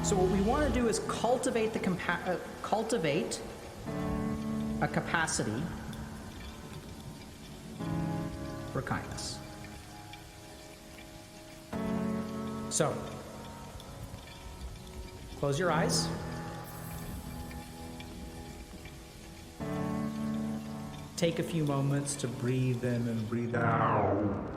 So what we want to do is cultivate a capacity for kindness. So, close your eyes. Take a few moments to breathe in and breathe out.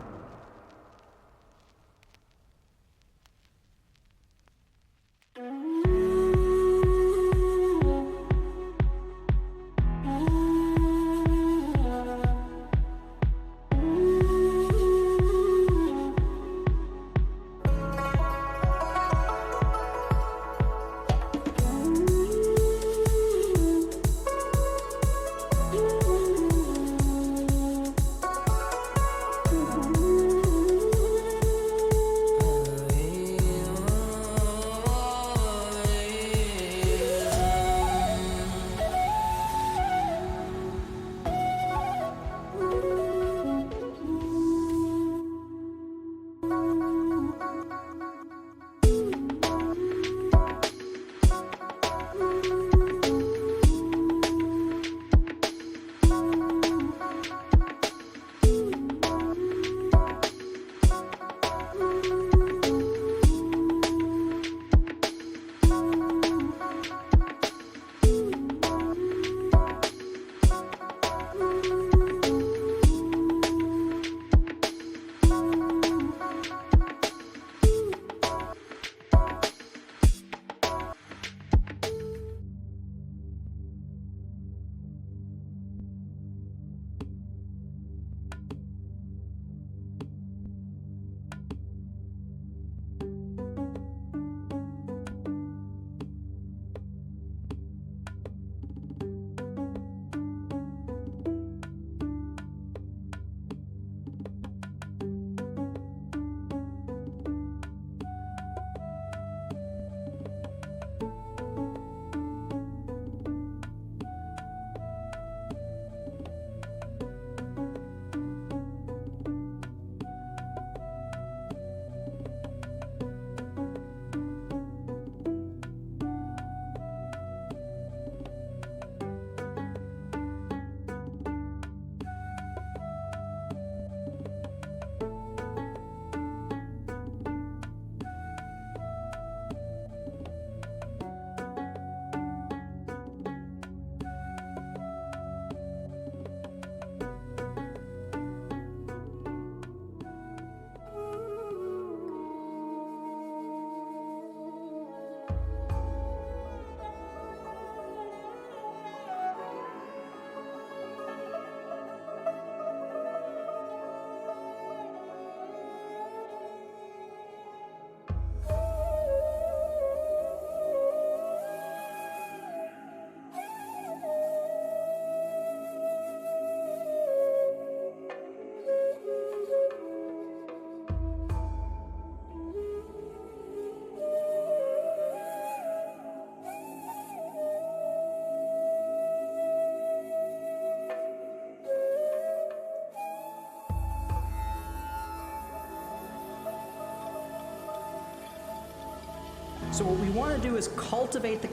So what we want to do is cultivate a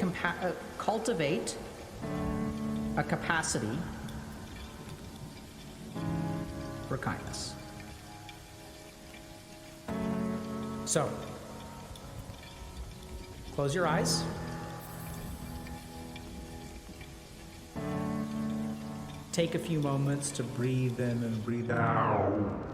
capacity for kindness. So, close your eyes. Take a few moments to breathe in and breathe out.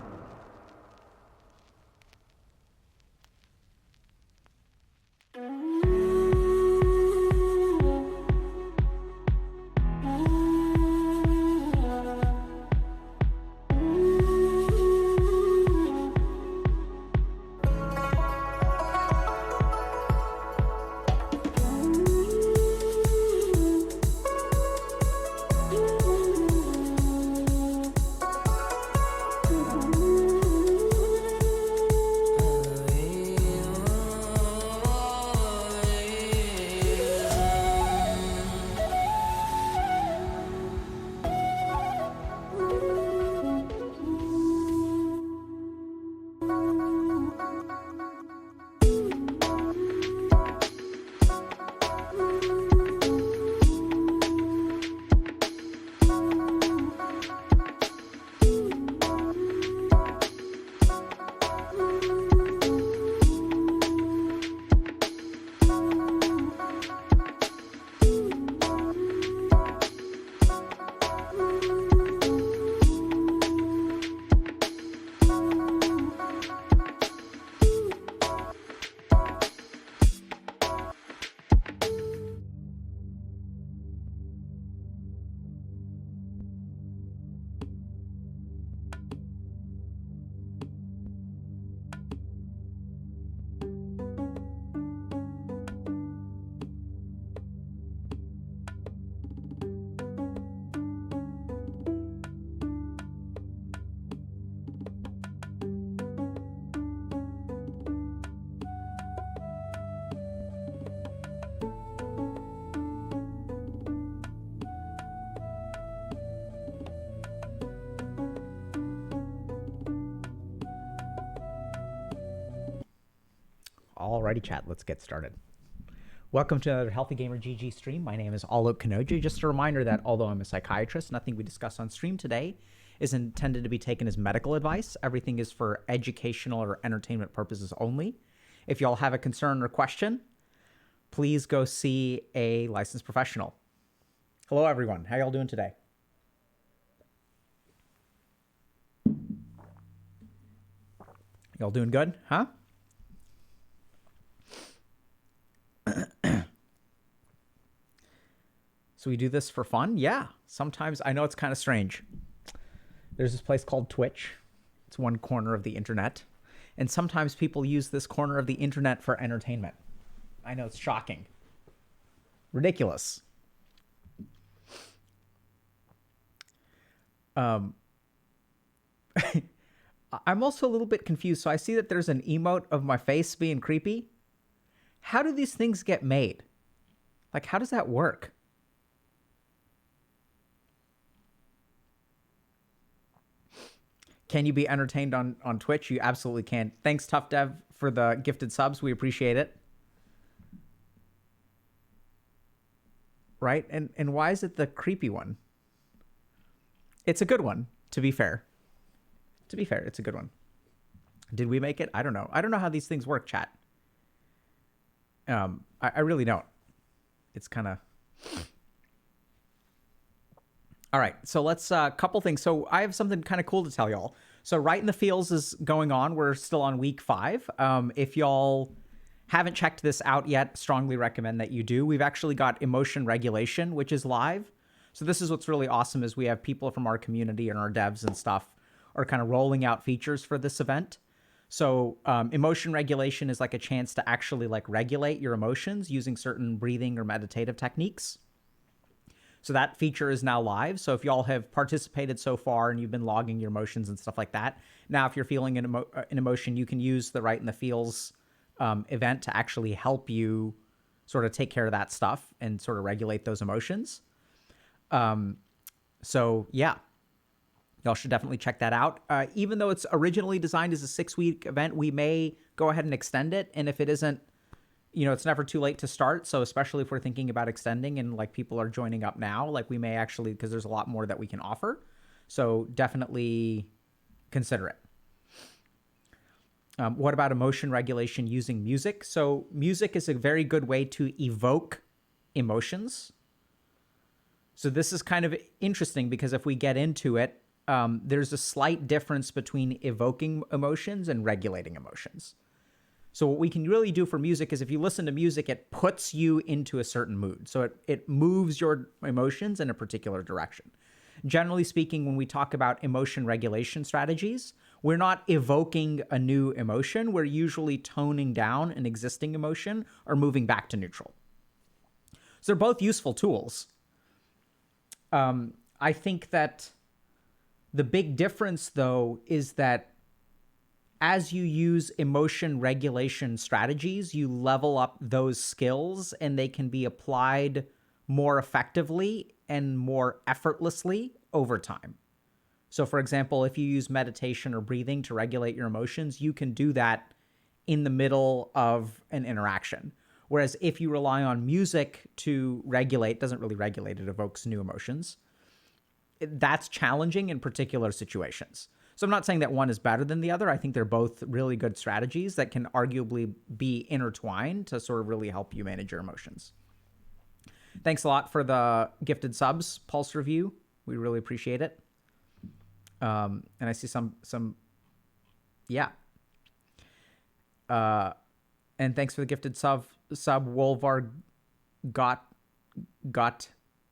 Alrighty, chat, let's get started. Welcome to another Healthy Gamer GG stream. My name is Alok Kanoji. Just a reminder that although I'm a psychiatrist, nothing we discuss on stream today is intended to be taken as medical advice. Everything is for educational or entertainment purposes only. If y'all have a concern or question, please go see a licensed professional. Hello, everyone. How y'all doing today? Y'all doing good, huh? So we do this for fun? Yeah. Sometimes I know it's kind of strange. There's this place called Twitch. It's one corner of the internet. And sometimes people use this corner of the internet for entertainment. I know it's shocking. Ridiculous. I'm also a little bit confused. So I see that there's an emote of my face being creepy. How do these things get made? Like, how does that work? Can you be entertained on Twitch? You absolutely can. Thanks, Tough Dev, for the gifted subs. We appreciate it. Right? And why is it the creepy one? It's a good one, to be fair. To be fair, it's a good one. Did we make it? I don't know. I don't know how these things work, chat. I really don't. It's kind of... All right, so let's couple things. So I have something kind of cool to tell y'all. So Right in the Fields is going on. We're still on week 5. If y'all haven't checked this out yet, strongly recommend that you do. We've actually got emotion regulation, which is live. So this is what's really awesome is we have people from our community and our devs and stuff are kind of rolling out features for this event. So emotion regulation is like a chance to actually like regulate your emotions using certain breathing or meditative techniques. So that feature is now live. So if y'all have participated so far and you've been logging your emotions and stuff like that, now if you're feeling an emotion, you can use the Right in the Feels event to actually help you sort of take care of that stuff and sort of regulate those emotions. So yeah, y'all should definitely check that out. Even though it's originally designed as a 6-week event, we may go ahead and extend it. And if it isn't, you know, it's never too late to start. So especially if we're thinking about extending and like people are joining up now, like we may actually, because there's a lot more that we can offer. So definitely consider it. What about emotion regulation using music? So music is a very good way to evoke emotions. So this is kind of interesting because if we get into it, there's a slight difference between evoking emotions and regulating emotions. So what we can really do for music is if you listen to music, it puts you into a certain mood. So it moves your emotions in a particular direction. Generally speaking, when we talk about emotion regulation strategies, we're not evoking a new emotion. We're usually toning down an existing emotion or moving back to neutral. So they're both useful tools. I think that the big difference, though, is that as you use emotion regulation strategies, you level up those skills and they can be applied more effectively and more effortlessly over time. So for example, if you use meditation or breathing to regulate your emotions, you can do that in the middle of an interaction. Whereas if you rely on music to regulate, doesn't really regulate, it evokes new emotions. That's challenging in particular situations. So I'm not saying that one is better than the other. I think they're both really good strategies that can arguably be intertwined to sort of really help you manage your emotions. Thanks a lot for the gifted subs, Pulse Review. We really appreciate it. And I see some, yeah. And thanks for the gifted sub Wolvar got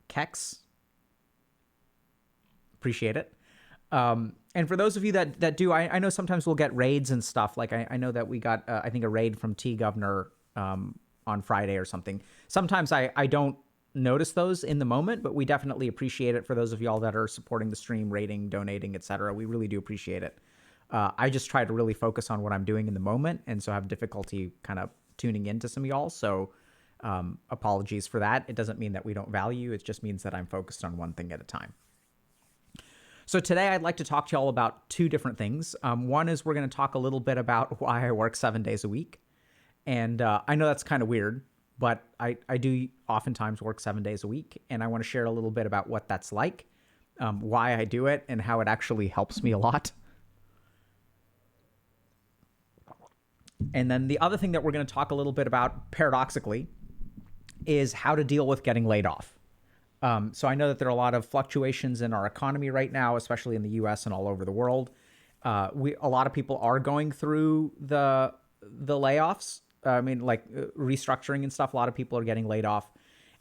Kex. Appreciate it. And for those of you that do, I know sometimes we'll get raids and stuff. Like I know that we got, I think, a raid from T Governor on Friday or something. Sometimes I don't notice those in the moment, but we definitely appreciate it for those of y'all that are supporting the stream, rating, donating, etc. We really do appreciate it. I just try to really focus on what I'm doing in the moment, and so have difficulty kind of tuning into some of y'all. So apologies for that. It doesn't mean that we don't value. It just means that I'm focused on one thing at a time. So today I'd like to talk to y'all about 2 different things. One is we're going to talk a little bit about why I work 7 days a week. And I know that's kind of weird, but I do oftentimes work 7 days a week. And I want to share a little bit about what that's like, why I do it, and how it actually helps me a lot. And then the other thing that we're going to talk a little bit about, paradoxically, is how to deal with getting laid off. So I know that there are a lot of fluctuations in our economy right now, especially in the US and all over the world. A lot of people are going through the layoffs. Restructuring and stuff. A lot of people are getting laid off.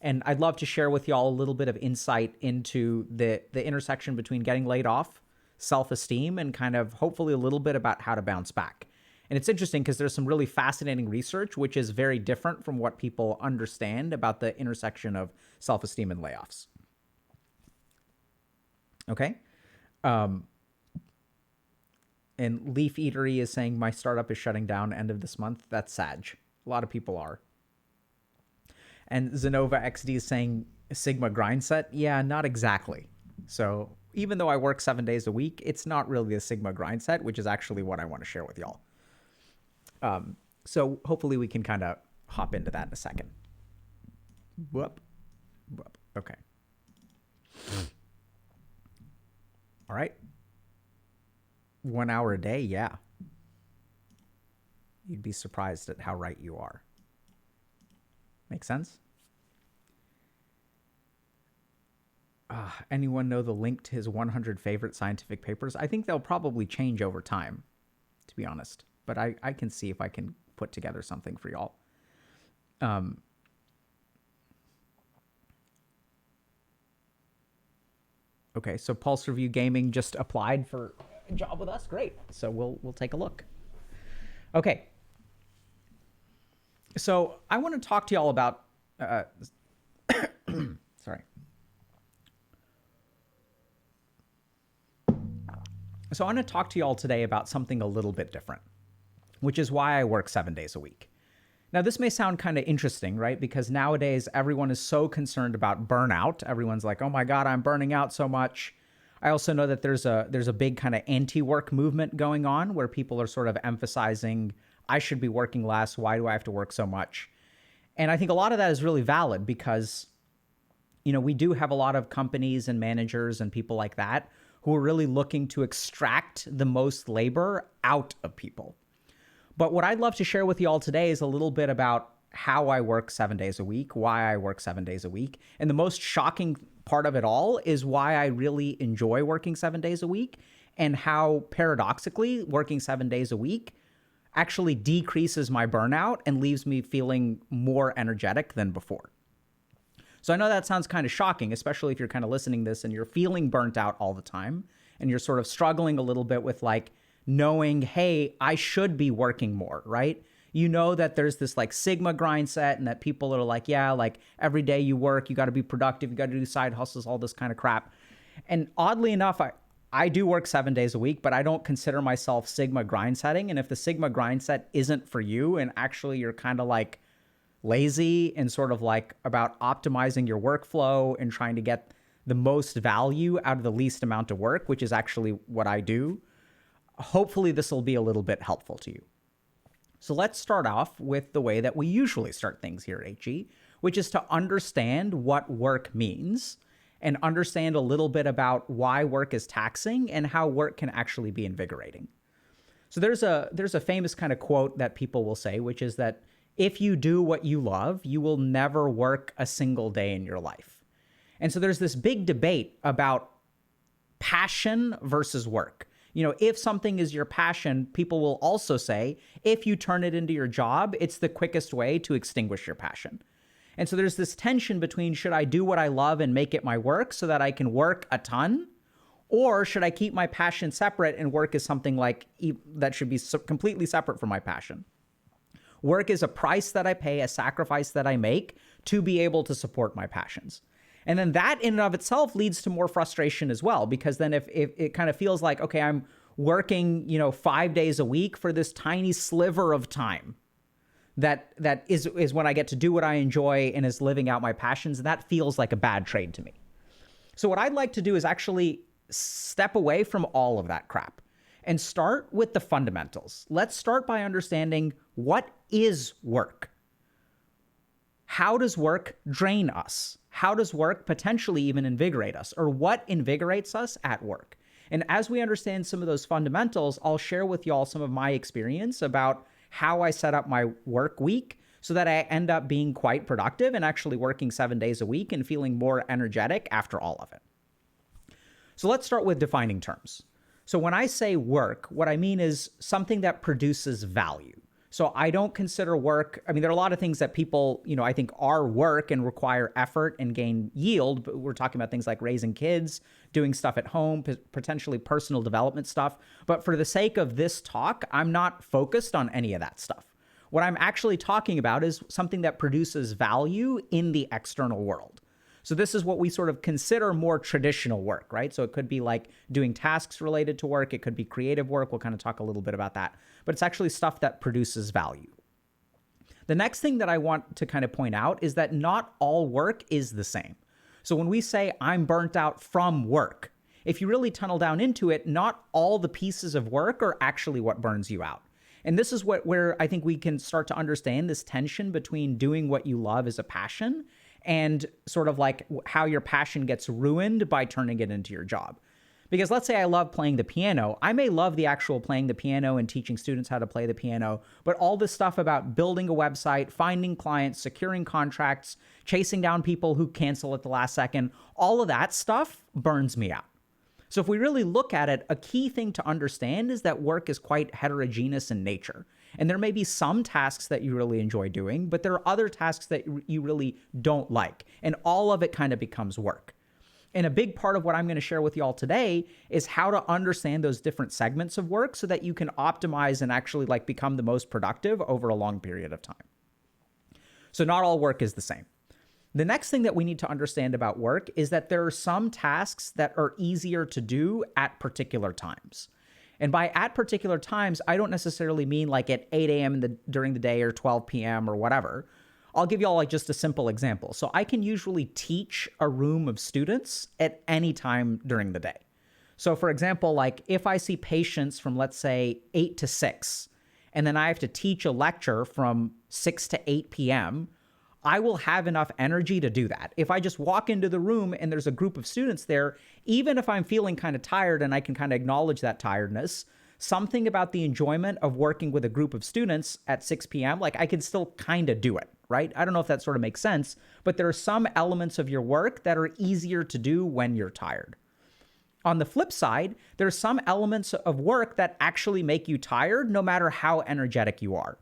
And I'd love to share with y'all a little bit of insight into the intersection between getting laid off, self-esteem, and kind of hopefully a little bit about how to bounce back. And it's interesting because there's some really fascinating research, which is very different from what people understand about the intersection of self-esteem and layoffs. Okay. And Leaf Eatery is saying, my startup is shutting down end of this month. That's sad. A lot of people are. And Zenova XD is saying, Sigma grind set. Yeah, not exactly. So even though I work 7 days a week, it's not really a Sigma grind set, which is actually what I want to share with y'all. So hopefully we can kind of hop into that in a second. Whoop. Okay. All right. 1 hour a day. Yeah. You'd be surprised at how right you are. Make sense? Anyone know the link to his 100 favorite scientific papers? I think they'll probably change over time, to be honest. But I can see if I can put together something for y'all. Okay, so Pulse Review Gaming just applied for a job with us. Great. So we'll take a look. Okay. So I want to talk to y'all about sorry. So I want to talk to y'all today about something a little bit different, which is why I work 7 days a week. Now, this may sound kind of interesting, right? Because nowadays, everyone is so concerned about burnout. Everyone's like, oh my God, I'm burning out so much. I also know that there's a big kind of anti-work movement going on where people are sort of emphasizing, I should be working less. Why do I have to work so much? And I think a lot of that is really valid because, you know, we do have a lot of companies and managers and people like that who are really looking to extract the most labor out of people. But what I'd love to share with you all today is a little bit about how I work 7 days a week, why I work 7 days a week. And the most shocking part of it all is why I really enjoy working 7 days a week and how paradoxically working 7 days a week actually decreases my burnout and leaves me feeling more energetic than before. So I know that sounds kind of shocking, especially if you're kind of listening to this and you're feeling burnt out all the time and you're sort of struggling a little bit with like knowing, hey, I should be working more, right? You know that there's this like Sigma grind set and that people are like, yeah, like every day you work, you got to be productive, you got to do side hustles, all this kind of crap. And oddly enough, I do work 7 days a week, but I don't consider myself Sigma grind setting. And if the Sigma grind set isn't for you and actually you're kind of like lazy and sort of like about optimizing your workflow and trying to get the most value out of the least amount of work, which is actually what I do, hopefully this will be a little bit helpful to you. So let's start off with the way that we usually start things here at HE, which is to understand what work means and understand a little bit about why work is taxing and how work can actually be invigorating. So there's a famous kind of quote that people will say, which is that if you do what you love, you will never work a single day in your life. And so there's this big debate about passion versus work. You know, if something is your passion, people will also say, if you turn it into your job, it's the quickest way to extinguish your passion. And so there's this tension between, should I do what I love and make it my work so that I can work a ton? Or should I keep my passion separate and work is something like that should be completely separate from my passion? Work is a price that I pay, a sacrifice that I make to be able to support my passions. And then that in and of itself leads to more frustration as well, because then if it kind of feels like, okay, I'm working, 5 days a week for this tiny sliver of time that is when I get to do what I enjoy and is living out my passions, and that feels like a bad trade to me. So what I'd like to do is actually step away from all of that crap and start with the fundamentals. Let's start by understanding what is work. How does work drain us? How does work potentially even invigorate us? Or what invigorates us at work? And as we understand some of those fundamentals, I'll share with y'all some of my experience about how I set up my work week so that I end up being quite productive and actually working 7 days a week and feeling more energetic after all of it. So let's start with defining terms. So when I say work, what I mean is something that produces value. So I don't consider work, I mean, there are a lot of things that people, I think are work and require effort and gain yield, but we're talking about things like raising kids, doing stuff at home, potentially personal development stuff. But for the sake of this talk, I'm not focused on any of that stuff. What I'm actually talking about is something that produces value in the external world. So this is what we sort of consider more traditional work, right? So it could be like doing tasks related to work. It could be creative work. We'll kind of talk a little bit about that. But it's actually stuff that produces value. The next thing that I want to kind of point out is that not all work is the same. So when we say I'm burnt out from work, if you really tunnel down into it, not all the pieces of work are actually what burns you out. And this is where I think we can start to understand this tension between doing what you love as a passion and sort of like how your passion gets ruined by turning it into your job. Because let's say I love playing the piano. I may love the actual playing the piano and teaching students how to play the piano, but all this stuff about building a website, finding clients, securing contracts, chasing down people who cancel at the last second, all of that stuff burns me out. So if we really look at it, a key thing to understand is that work is quite heterogeneous in nature. And there may be some tasks that you really enjoy doing, but there are other tasks that you really don't like. And all of it kind of becomes work. And a big part of what I'm going to share with y'all today is how to understand those different segments of work so that you can optimize and actually like become the most productive over a long period of time. So not all work is the same. The next thing that we need to understand about work is that there are some tasks that are easier to do at particular times. And by at particular times, I don't necessarily mean like at 8 a.m. during the day or 12 p.m. or whatever. I'll give you all like just a simple example. So I can usually teach a room of students at any time during the day. So for example, like if I see patients from, let's say, 8 to 6, and then I have to teach a lecture from 6 to 8 p.m., I will have enough energy to do that. If I just walk into the room and there's a group of students there, even if I'm feeling kind of tired and I can kind of acknowledge that tiredness, something about the enjoyment of working with a group of students at 6 p.m., like I can still kind of do it, right? I don't know if that sort of makes sense, but there are some elements of your work that are easier to do when you're tired. On the flip side, there are some elements of work that actually make you tired no matter how energetic you are.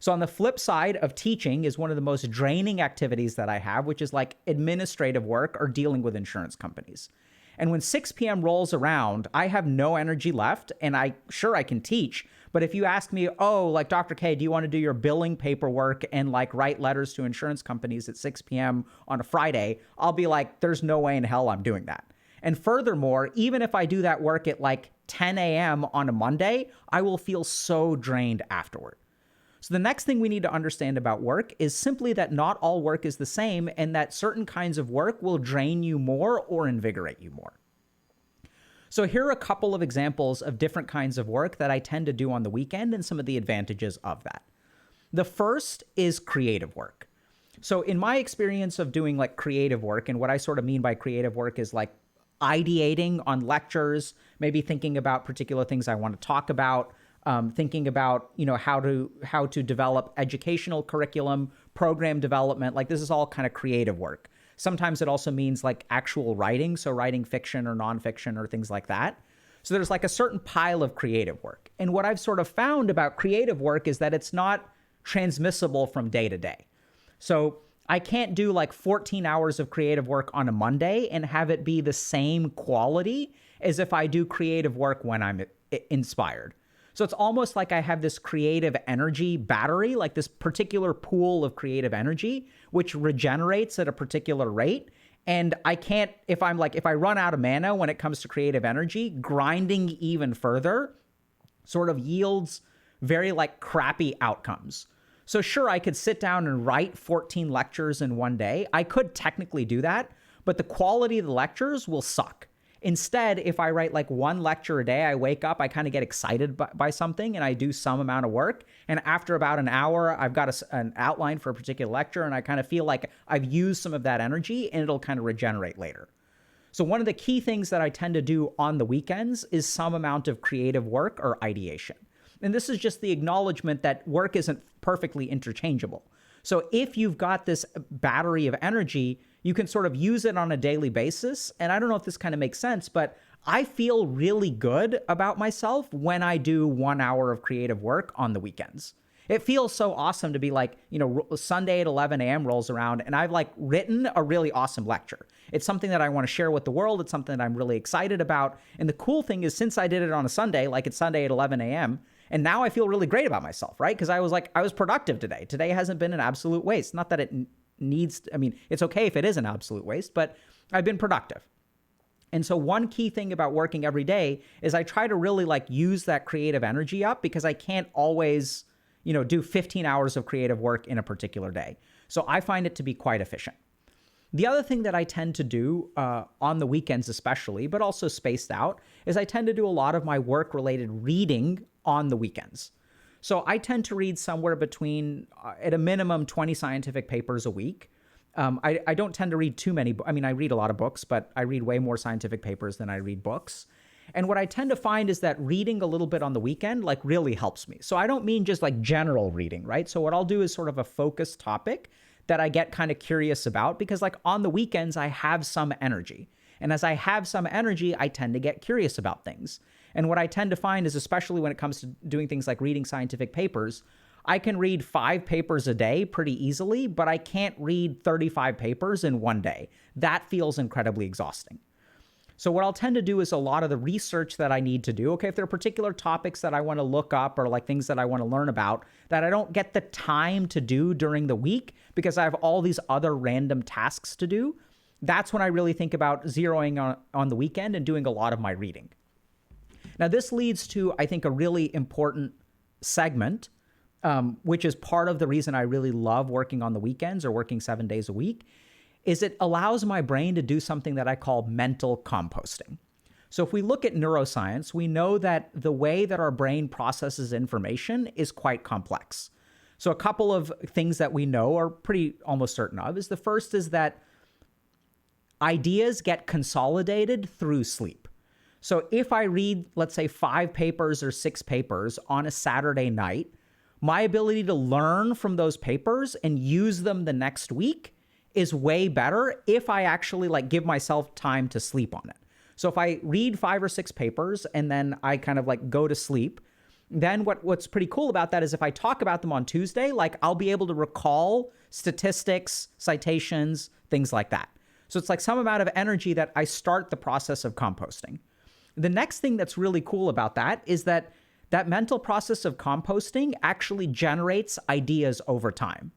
So on the flip side of teaching is one of the most draining activities that I have, which is like administrative work or dealing with insurance companies. And when 6 p.m. rolls around, I have no energy left, and I can teach. But if you ask me, oh, like Dr. K, do you want to do your billing paperwork and like write letters to insurance companies at 6 p.m. on a Friday? I'll be like, there's no way in hell I'm doing that. And furthermore, even if I do that work at like 10 a.m. on a Monday, I will feel so drained afterward. So the next thing we need to understand about work is simply that not all work is the same and that certain kinds of work will drain you more or invigorate you more. So here are a couple of examples of different kinds of work that I tend to do on the weekend and some of the advantages of that. The first is creative work. So in my experience of doing like creative work, and what I sort of mean by creative work is like ideating on lectures, maybe thinking about particular things I want to talk about, thinking about, how to develop educational curriculum, program development. Like this is all kind of creative work. Sometimes it also means like actual writing. So writing fiction or nonfiction or things like that. So there's like a certain pile of creative work. And what I've sort of found about creative work is that it's not transmissible from day to day. So I can't do like 14 hours of creative work on a Monday and have it be the same quality as if I do creative work when I'm inspired. So it's almost like I have this creative energy battery, like this particular pool of creative energy, which regenerates at a particular rate. And I can't, if I run out of mana when it comes to creative energy, grinding even further sort of yields very like crappy outcomes. So sure, I could sit down and write 14 lectures in one day. I could technically do that, but the quality of the lectures will suck. Instead, if I write like one lecture a day, I wake up, I kind of get excited by something and I do some amount of work. And after about an hour, I've got an outline for a particular lecture and I kind of feel like I've used some of that energy and it'll kind of regenerate later. So one of the key things that I tend to do on the weekends is some amount of creative work or ideation. And this is just the acknowledgement that work isn't perfectly interchangeable. So if you've got this battery of energy, you can sort of use it on a daily basis. And I don't know if this kind of makes sense, but I feel really good about myself when I do 1 hour of creative work on the weekends. It feels so awesome to be like, Sunday at 11 a.m. rolls around and I've like written a really awesome lecture. It's something that I want to share with the world. It's something that I'm really excited about. And the cool thing is, since I did it on a Sunday, like it's Sunday at 11 a.m., and now I feel really great about myself, right? Because I was productive today. Today hasn't been an absolute waste. Not that it it's okay if it is an absolute waste, but I've been productive. And so one key thing about working every day is I try to really like use that creative energy up, because I can't always, do 15 hours of creative work in a particular day. So I find it to be quite efficient. The other thing that I tend to do on the weekends especially, but also spaced out, is I tend to do a lot of my work-related reading on the weekends. So I tend to read somewhere between, at a minimum, 20 scientific papers a week. I don't tend to read too many. I read a lot of books, but I read way more scientific papers than I read books. And what I tend to find is that reading a little bit on the weekend like really helps me. So I don't mean just like general reading, right? So what I'll do is sort of a focused topic that I get kind of curious about, because like on the weekends, I have some energy. And as I have some energy, I tend to get curious about things. And what I tend to find is, especially when it comes to doing things like reading scientific papers, I can read 5 papers a day pretty easily, but I can't read 35 papers in one day. That feels incredibly exhausting. So what I'll tend to do is a lot of the research that I need to do, if there are particular topics that I want to look up or like things that I want to learn about that I don't get the time to do during the week because I have all these other random tasks to do, that's when I really think about zeroing on the weekend and doing a lot of my reading. Now, this leads to, I think, a really important segment, which is part of the reason I really love working on the weekends or working 7 days a week, is it allows my brain to do something that I call mental composting. So if we look at neuroscience, we know that the way that our brain processes information is quite complex. So a couple of things that we know are pretty almost certain of is the first is that ideas get consolidated through sleep. So if I read, let's say, 5 papers or 6 papers on a Saturday night, my ability to learn from those papers and use them the next week is way better if I actually like give myself time to sleep on it. So if I read 5 or 6 papers and then I kind of like go to sleep, then what's pretty cool about that is if I talk about them on Tuesday, like I'll be able to recall statistics, citations, things like that. So it's like some amount of energy that I start the process of composting. The next thing that's really cool about that is that mental process of composting actually generates ideas over time.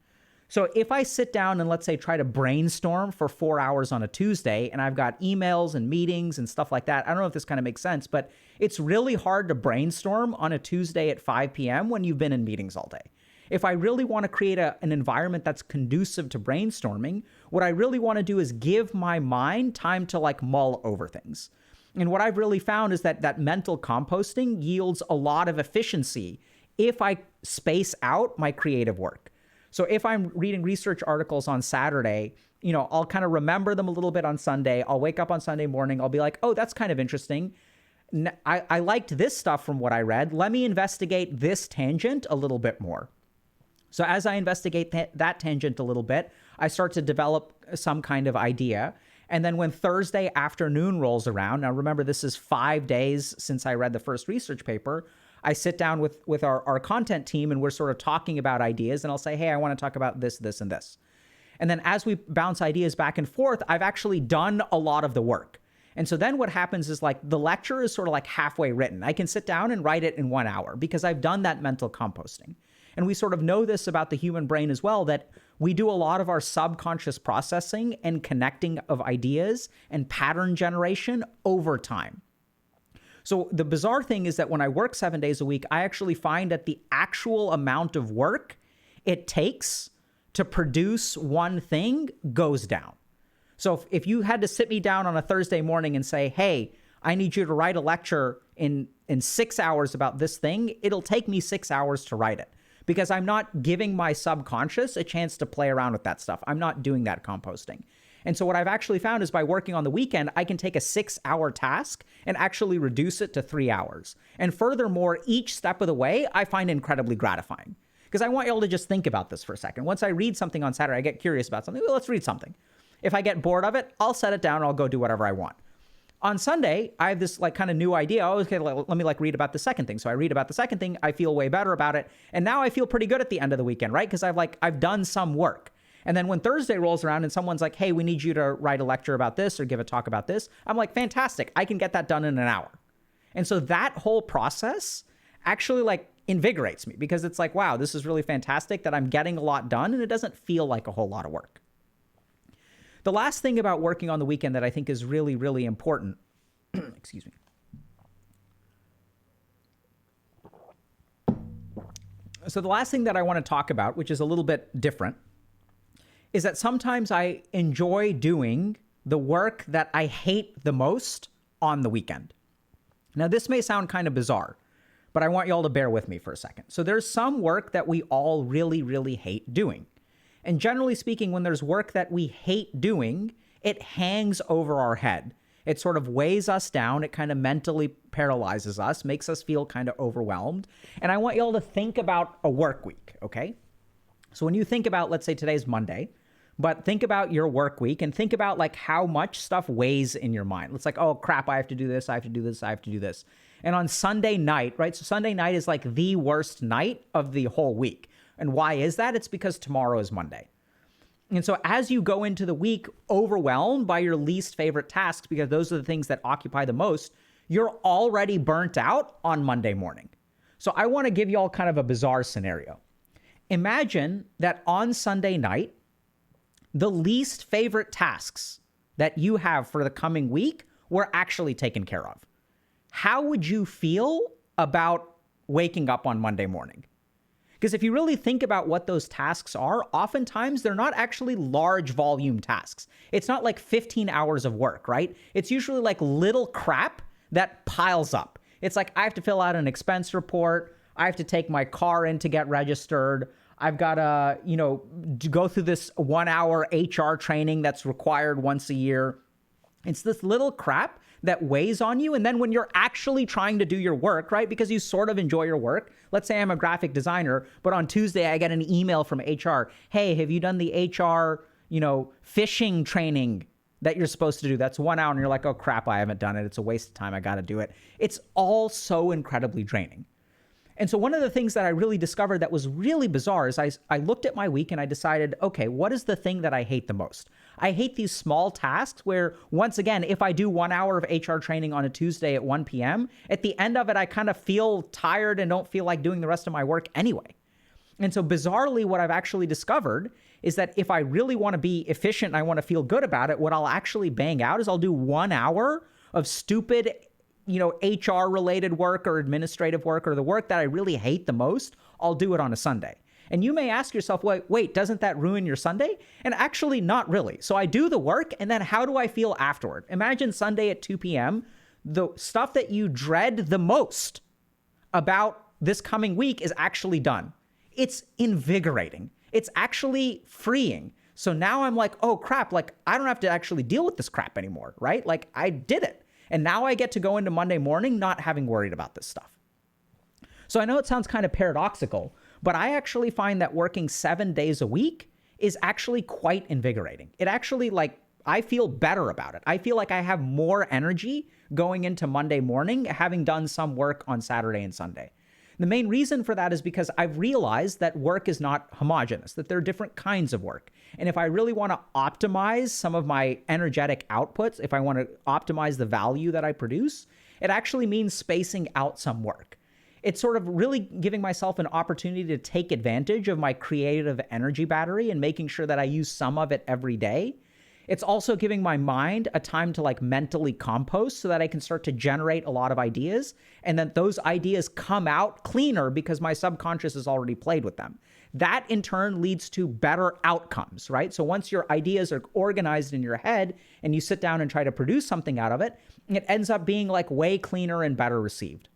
So if I sit down and let's say try to brainstorm for 4 hours on a Tuesday and I've got emails and meetings and stuff like that, I don't know if this kind of makes sense, but it's really hard to brainstorm on a Tuesday at 5 p.m. when you've been in meetings all day. If I really want to create an environment that's conducive to brainstorming, what I really want to do is give my mind time to like mull over things. And what I've really found is that mental composting yields a lot of efficiency if I space out my creative work. So if I'm reading research articles on Saturday, I'll kind of remember them a little bit on Sunday. I'll wake up on Sunday morning. I'll be like, oh, that's kind of interesting. I liked this stuff from what I read. Let me investigate this tangent a little bit more. So as I investigate that tangent a little bit, I start to develop some kind of idea. And then when Thursday afternoon rolls around, now remember, this is 5 days since I read the first research paper, I sit down with our content team and we're sort of talking about ideas, and I'll say, hey, I want to talk about this, this, and this. And then as we bounce ideas back and forth, I've actually done a lot of the work. And so then what happens is like the lecture is sort of like halfway written. I can sit down and write it in 1 hour because I've done that mental composting. And we sort of know this about the human brain as well, that we do a lot of our subconscious processing and connecting of ideas and pattern generation over time. So the bizarre thing is that when I work 7 days a week, I actually find that the actual amount of work it takes to produce one thing goes down. So if you had to sit me down on a Thursday morning and say, hey, I need you to write a lecture in 6 hours about this thing, it'll take me 6 hours to write it because I'm not giving my subconscious a chance to play around with that stuff. I'm not doing that composting. And so what I've actually found is by working on the weekend, I can take a 6-hour task and actually reduce it to 3 hours. And furthermore, each step of the way, I find incredibly gratifying. Because I want you all to just think about this for a second. Once I read something on Saturday, I get curious about something. Well, let's read something. If I get bored of it, I'll set it down and I'll go do whatever I want. On Sunday, I have this like kind of new idea. Oh, okay, let me like read about the second thing. So I read about the second thing. I feel way better about it. And now I feel pretty good at the end of the weekend, right? Because I've done some work. And then when Thursday rolls around and someone's like, hey, we need you to write a lecture about this or give a talk about this, I'm like, fantastic. I can get that done in an hour. And so that whole process actually like invigorates me because it's like, wow, this is really fantastic that I'm getting a lot done and it doesn't feel like a whole lot of work. The last thing about working on the weekend that I think is really, really important, excuse me. So the last thing that I want to talk about, which is a little bit different, is that sometimes I enjoy doing the work that I hate the most on the weekend. Now, this may sound kind of bizarre, but I want you all to bear with me for a second. So there's some work that we all really, really hate doing. And generally speaking, when there's work that we hate doing, it hangs over our head. It sort of weighs us down. It kind of mentally paralyzes us, makes us feel kind of overwhelmed. And I want you all to think about a work week, okay? So when you think about, let's say today's Monday, but think about your work week and think about like how much stuff weighs in your mind. It's like, oh crap, I have to do this, I have to do this, I have to do this. And on Sunday night, right? So Sunday night is like the worst night of the whole week. And why is that? It's because tomorrow is Monday. And so as you go into the week overwhelmed by your least favorite tasks, because those are the things that occupy the most, you're already burnt out on Monday morning. So I want to give you all kind of a bizarre scenario. Imagine that on Sunday night, the least favorite tasks that you have for the coming week were actually taken care of. How would you feel about waking up on Monday morning? Because if you really think about what those tasks are, oftentimes they're not actually large volume tasks. It's not like 15 hours of work, right? It's usually like little crap that piles up. It's like I have to fill out an expense report. I have to take my car in to get registered. I've got to, go through this 1-hour HR training that's required once a year. It's this little crap that weighs on you. And then when you're actually trying to do your work, right, because you sort of enjoy your work, let's say I'm a graphic designer, but on Tuesday I get an email from HR. Hey, have you done the HR, phishing training that you're supposed to do? That's 1 hour. And you're like, oh crap, I haven't done it. It's a waste of time. I got to do it. It's all so incredibly draining. And so one of the things that I really discovered that was really bizarre is I looked at my week and I decided, okay, what is the thing that I hate the most? I hate these small tasks where, once again, if I do 1 hour of HR training on a Tuesday at 1 p.m., at the end of it, I kind of feel tired and don't feel like doing the rest of my work anyway. And so bizarrely, what I've actually discovered is that if I really want to be efficient and I want to feel good about it, what I'll actually bang out is I'll do 1 hour of stupid HR related work or administrative work or the work that I really hate the most. I'll do it on a Sunday. And you may ask yourself, wait, doesn't that ruin your Sunday? And actually not really. So I do the work and then how do I feel afterward? Imagine Sunday at 2 p.m., the stuff that you dread the most about this coming week is actually done. It's invigorating. It's actually freeing. So now I'm like, oh crap, like I don't have to actually deal with this crap anymore, right? Like I did it. And now I get to go into Monday morning not having worried about this stuff. So I know it sounds kind of paradoxical, but I actually find that working 7 days a week is actually quite invigorating. It actually I feel better about it. I feel like I have more energy going into Monday morning, having done some work on Saturday and Sunday. The main reason for that is because I've realized that work is not homogeneous, that there are different kinds of work. And if I really want to optimize some of my energetic outputs, if I want to optimize the value that I produce, it actually means spacing out some work. It's sort of really giving myself an opportunity to take advantage of my creative energy battery and making sure that I use some of it every day. It's also giving my mind a time to like mentally compost so that I can start to generate a lot of ideas, and then those ideas come out cleaner because my subconscious has already played with them. That in turn leads to better outcomes, right? So once your ideas are organized in your head and you sit down and try to produce something out of it, it ends up being like way cleaner and better received.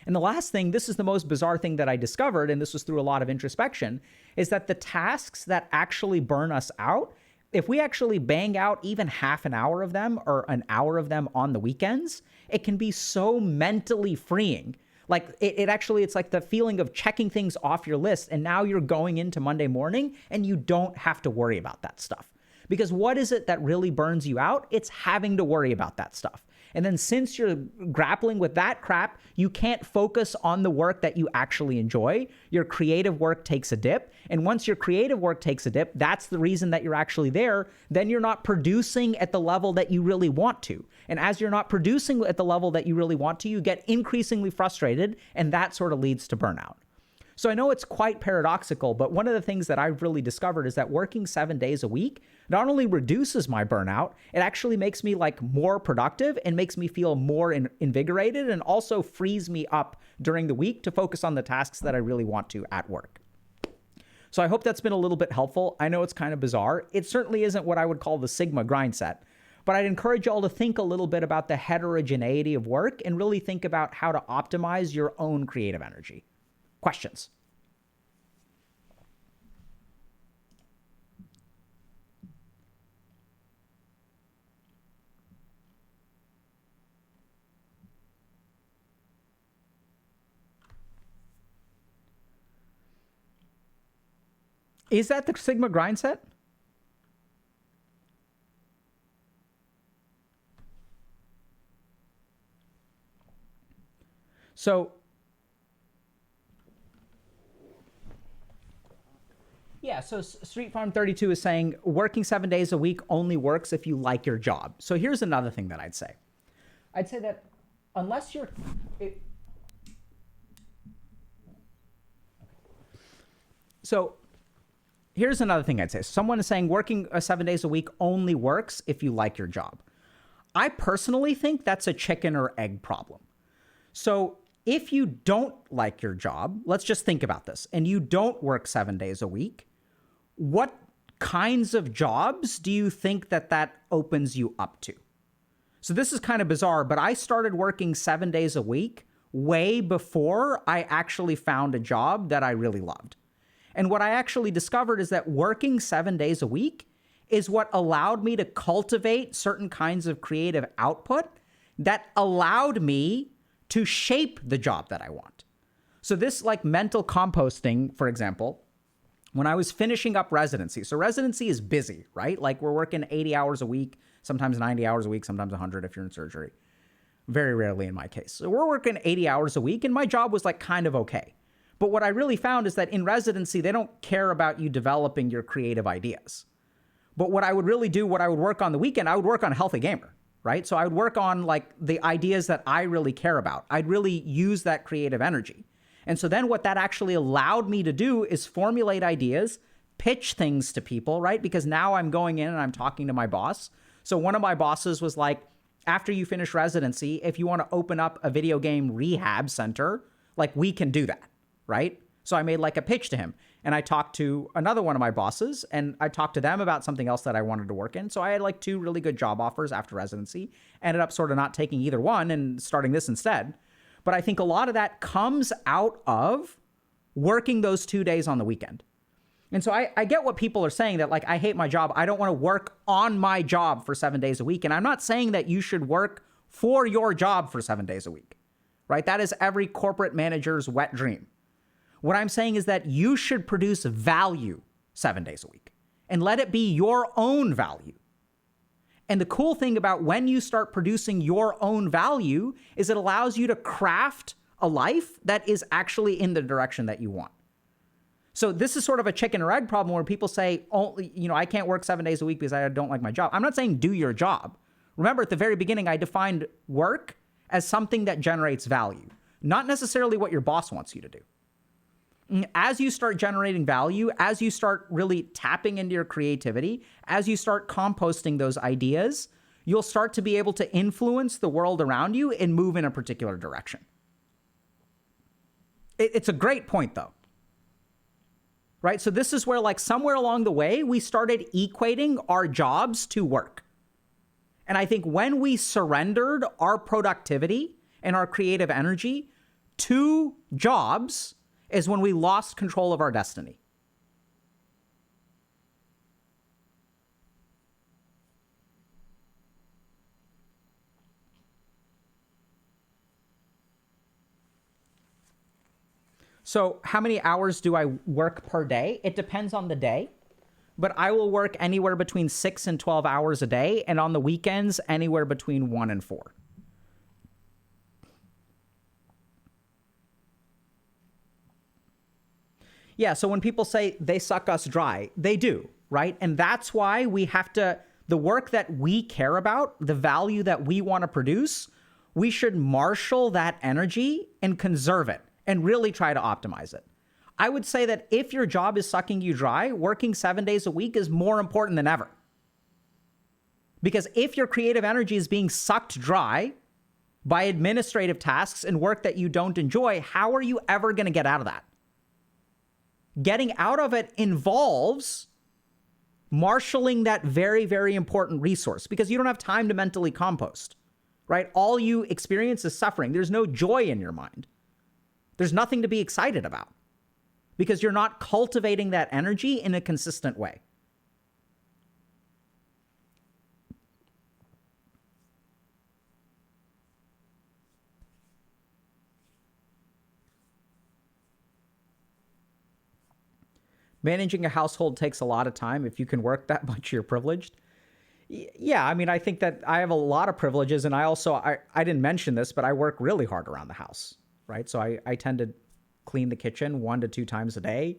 And the last thing, this is the most bizarre thing that I discovered, and this was through a lot of introspection, is that the tasks that actually burn us out, if we actually bang out even half an hour of them or an hour of them on the weekends, it can be so mentally freeing. Like it's like the feeling of checking things off your list, and now you're going into Monday morning and you don't have to worry about that stuff. Because what is it that really burns you out? It's having to worry about that stuff. And then since you're grappling with that crap, you can't focus on the work that you actually enjoy. Your creative work takes a dip. And once your creative work takes a dip, that's the reason that you're actually there. Then you're not producing at the level that you really want to. And as you're not producing at the level that you really want to, you get increasingly frustrated, and that sort of leads to burnout. So I know it's quite paradoxical, but one of the things that I've really discovered is that working 7 days a week not only reduces my burnout, it actually makes me like more productive and makes me feel more invigorated, and also frees me up during the week to focus on the tasks that I really want to at work. So I hope that's been a little bit helpful. I know it's kind of bizarre. It certainly isn't what I would call the Sigma grind set, but I'd encourage you all to think a little bit about the heterogeneity of work and really think about how to optimize your own creative energy. Questions? Is that the Sigma grind set? So, yeah, so Street Farm 32 is saying working 7 days a week only works if you like your job. So here's another thing that I'd say. I'd say that unless you're... So here's another thing I'd say. Someone is saying working 7 days a week only works if you like your job. I personally think that's a chicken or egg problem. So if you don't like your job, let's just think about this, and you don't work 7 days a week, what kinds of jobs do you think that opens you up to? So this is kind of bizarre, but I started working 7 days a week way before I actually found a job that I really loved. And what I actually discovered is that working 7 days a week is what allowed me to cultivate certain kinds of creative output that allowed me to shape the job that I want. So this like mental composting, for example, when I was finishing up residency. So residency is busy, right? Like we're working 80 hours a week, sometimes 90 hours a week, sometimes 100 if you're in surgery. Very rarely in my case. So we're working 80 hours a week, and my job was like kind of okay. But what I really found is that in residency, they don't care about you developing your creative ideas. But what I would really do, what I would work on the weekend, I would work on Healthy Gamer, right? So I would work on like the ideas that I really care about. I'd really use that creative energy. And so then what that actually allowed me to do is formulate ideas, pitch things to people, right? Because now I'm going in and I'm talking to my boss. So one of my bosses was like, after you finish residency, if you want to open up a video game rehab center, like we can do that, right? So I made like a pitch to him, and I talked to another one of my bosses, and I talked to them about something else that I wanted to work in. So I had like 2 really good job offers after residency, ended up sort of not taking either one and starting this instead. But I think a lot of that comes out of working those 2 days on the weekend. And so I get what people are saying, that like, I hate my job. I don't want to work on my job for 7 days a week. And I'm not saying that you should work for your job for 7 days a week, right? That is every corporate manager's wet dream. What I'm saying is that you should produce value 7 days a week and let it be your own value. And the cool thing about when you start producing your own value is it allows you to craft a life that is actually in the direction that you want. So this is sort of a chicken or egg problem where people say, only, I can't work 7 days a week because I don't like my job. I'm not saying do your job. Remember, at the very beginning, I defined work as something that generates value, not necessarily what your boss wants you to do. As you start generating value, as you start really tapping into your creativity, as you start composting those ideas, you'll start to be able to influence the world around you and move in a particular direction. It's a great point, though. Right? So this is where, like, somewhere along the way, we started equating our jobs to work. And I think when we surrendered our productivity and our creative energy to jobs is when we lost control of our destiny. So how many hours do I work per day? It depends on the day, but I will work anywhere between 6 and 12 hours a day, and on the weekends, anywhere between 1 and 4. Yeah, so when people say they suck us dry, they do, right? And that's why we have to, the work that we care about, the value that we want to produce, we should marshal that energy and conserve it and really try to optimize it. I would say that if your job is sucking you dry, working 7 days a week is more important than ever. Because if your creative energy is being sucked dry by administrative tasks and work that you don't enjoy, how are you ever going to get out of that? Getting out of it involves marshaling that very, very important resource, because you don't have time to mentally compost, right? All you experience is suffering. There's no joy in your mind. There's nothing to be excited about because you're not cultivating that energy in a consistent way. Managing a household takes a lot of time. If you can work that much, you're privileged. Yeah, I mean, I think that I have a lot of privileges, and I didn't mention this, but I work really hard around the house, right? So I tend to clean the kitchen 1 to 2 times a day.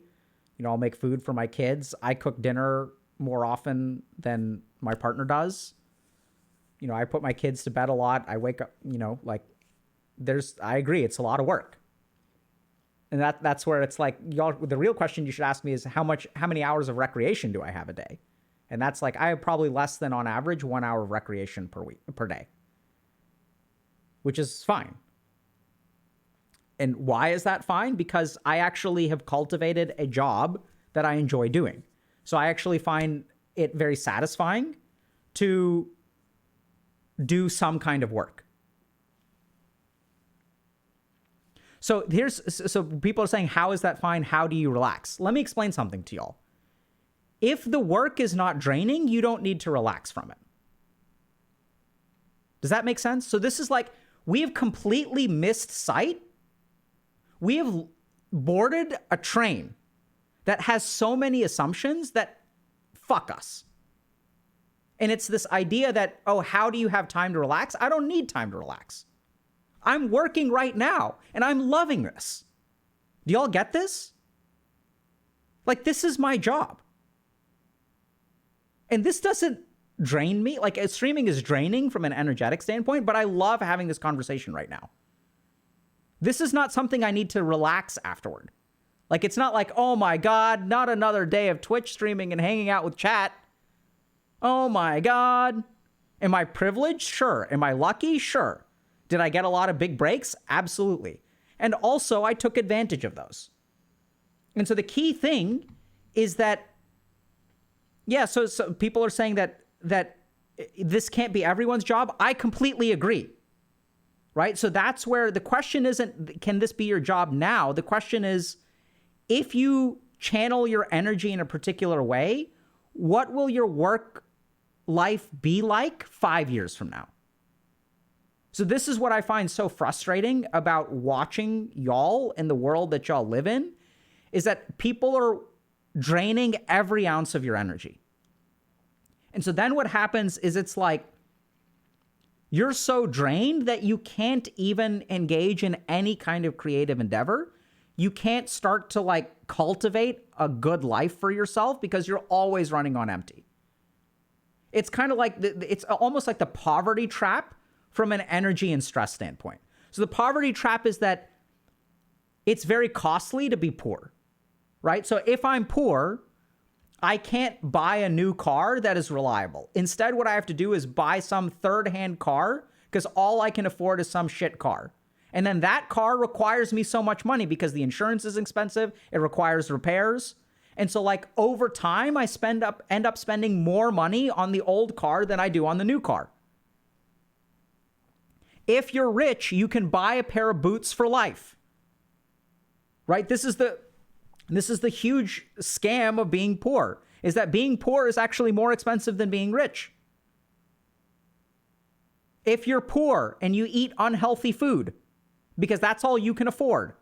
You know, I'll make food for my kids. I cook dinner more often than my partner does. You know, I put my kids to bed a lot. I wake up, you know, like I agree, it's a lot of work. And that's where it's like, y'all, the real question you should ask me is how many hours of recreation do I have a day? And that's like, I have probably less than on average 1 hour of recreation per day, which is fine. And why is that fine? Because I actually have cultivated a job that I enjoy doing. So I actually find it very satisfying to do some kind of work. So people are saying, how is that fine? How do you relax? Let me explain something to y'all. If the work is not draining, you don't need to relax from it. Does that make sense? So this is like, we have completely missed sight. We have boarded a train that has so many assumptions that fuck us. And it's this idea that, oh, how do you have time to relax? I don't need time to relax. I'm working right now, and I'm loving this. Do y'all get this? Like, this is my job. And this doesn't drain me. Like, streaming is draining from an energetic standpoint, but I love having this conversation right now. This is not something I need to relax afterward. Like, it's not like, oh my God, not another day of Twitch streaming and hanging out with chat. Oh my God. Am I privileged? Sure. Am I lucky? Sure. Did I get a lot of big breaks? Absolutely. And also, I took advantage of those. And so the key thing is that, yeah, so people are saying that this can't be everyone's job. I completely agree. Right? So that's where the question isn't, can this be your job now? The question is, if you channel your energy in a particular way, what will your work life be like 5 years from now? So this is what I find so frustrating about watching y'all in the world that y'all live in, is that people are draining every ounce of your energy. And so then what happens is it's like, you're so drained that you can't even engage in any kind of creative endeavor. You can't start to like cultivate a good life for yourself because you're always running on empty. It's kind of like, it's almost like the poverty trap from an energy and stress standpoint. So the poverty trap is that it's very costly to be poor. right? So if I'm poor, I can't buy a new car that is reliable. Instead, what I have to do is buy some third-hand car because all I can afford is some shit car. And then that car requires me so much money because the insurance is expensive. It requires repairs. And so like over time, I end up spending more money on the old car than I do on the new car. If you're rich, you can buy a pair of boots for life, right? This is the huge scam of being poor, is that being poor is actually more expensive than being rich. If you're poor and you eat unhealthy food, because that's all you can afford,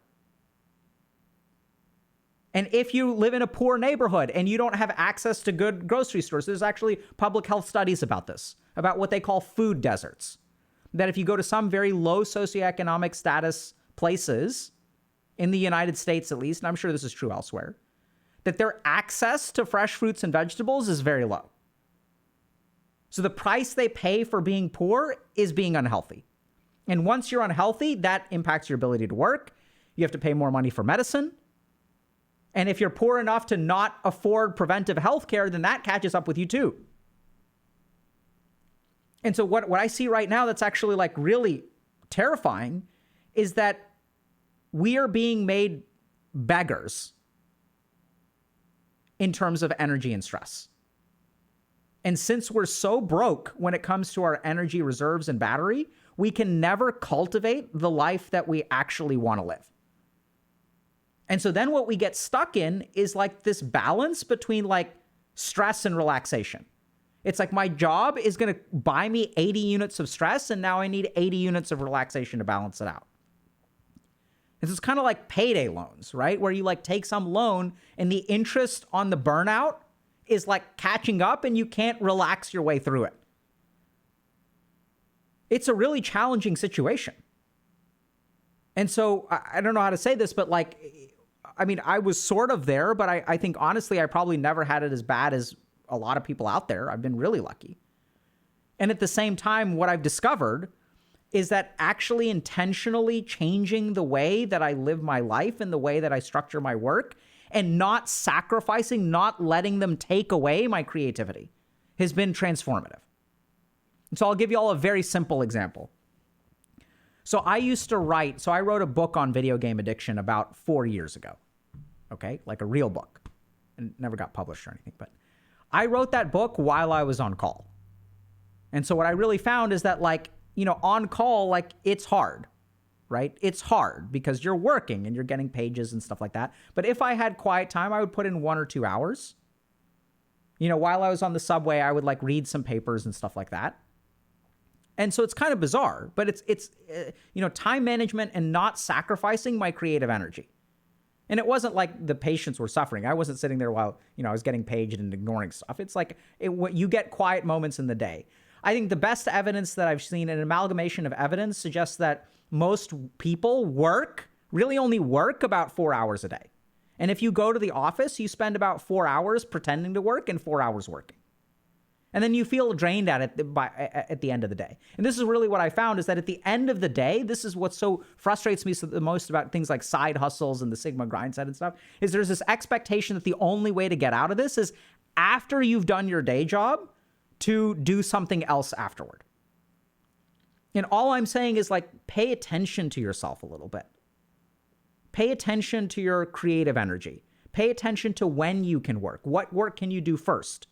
and if you live in a poor neighborhood and you don't have access to good grocery stores, there's actually public health studies about this, about what they call food deserts. That if you go to some very low socioeconomic status places, in the United States at least, and I'm sure this is true elsewhere, that their access to fresh fruits and vegetables is very low. So the price they pay for being poor is being unhealthy. And once you're unhealthy, that impacts your ability to work. You have to pay more money for medicine. And if you're poor enough to not afford preventive health care, then that catches up with you too. And so what I see right now that's actually like really terrifying is that we are being made beggars in terms of energy and stress. And since we're so broke when it comes to our energy reserves and battery, we can never cultivate the life that we actually want to live. And so then what we get stuck in is like this balance between like stress and relaxation. It's like my job is going to buy me 80 units of stress, and now I need 80 units of relaxation to balance it out. This is kind of like payday loans, right? Where you like take some loan and the interest on the burnout is like catching up and you can't relax your way through it. It's a really challenging situation. And so I don't know how to say this, but like, I mean, I was sort of there, but I think honestly, I probably never had it as bad as a lot of people out there. I've been really lucky. And at the same time, what I've discovered is that actually intentionally changing the way that I live my life and the way that I structure my work and not sacrificing, not letting them take away my creativity has been transformative. And so I'll give you all a very simple example. So I used to write, so I wrote a book on video game addiction about 4 years ago, okay? Like a real book, and never got published or anything, but I wrote that book while I was on call. And so what I really found is that like, you know, on call, like it's hard, right? It's hard because you're working and you're getting pages and stuff like that. But if I had quiet time, I would put in 1 or 2 hours. You know, while I was on the subway, I would like read some papers and stuff like that. And so it's kind of bizarre, but it's you know, time management and not sacrificing my creative energy. And it wasn't like the patients were suffering. I wasn't sitting there while, you know, I was getting paged and ignoring stuff. It's like you get quiet moments in the day. I think the best evidence that I've seen, an amalgamation of evidence, suggests that most people really only work about 4 hours a day. And if you go to the office, you spend about 4 hours pretending to work and 4 hours working. And then you feel drained at the end of the day. And this is really what I found, is that at the end of the day, this is what so frustrates me the most about things like side hustles and the Sigma grind set and stuff, is there's this expectation that the only way to get out of this is after you've done your day job to do something else afterward. And all I'm saying is like, pay attention to yourself a little bit. Pay attention to your creative energy. Pay attention to when you can work. What work can you do first?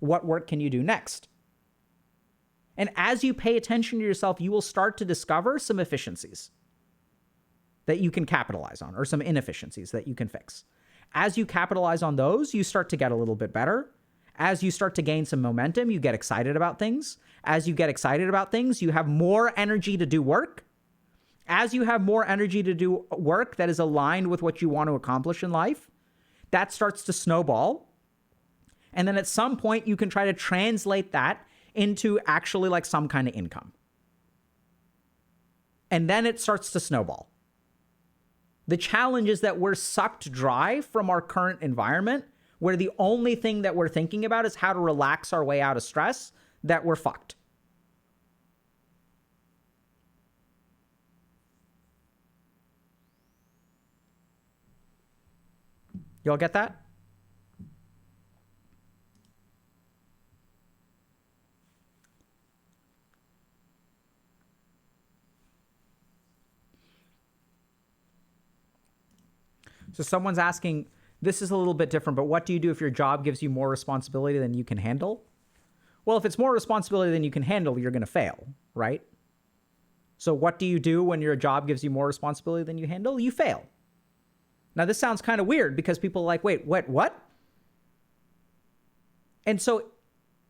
What work can you do next? And as you pay attention to yourself, you will start to discover some efficiencies that you can capitalize on, or some inefficiencies that you can fix. As you capitalize on those, you start to get a little bit better. As you start to gain some momentum, you get excited about things. As you get excited about things, you have more energy to do work. As you have more energy to do work that is aligned with what you want to accomplish in life, that starts to snowball. And then at some point, you can try to translate that into actually like some kind of income. And then it starts to snowball. The challenge is that we're sucked dry from our current environment, where the only thing that we're thinking about is how to relax our way out of stress, that we're fucked. You all get that? So someone's asking, this is a little bit different, but what do you do if your job gives you more responsibility than you can handle? Well, if it's more responsibility than you can handle, you're going to fail, right? So what do you do when your job gives you more responsibility than you handle? You fail. Now, this sounds kind of weird because people are like, wait, what? And so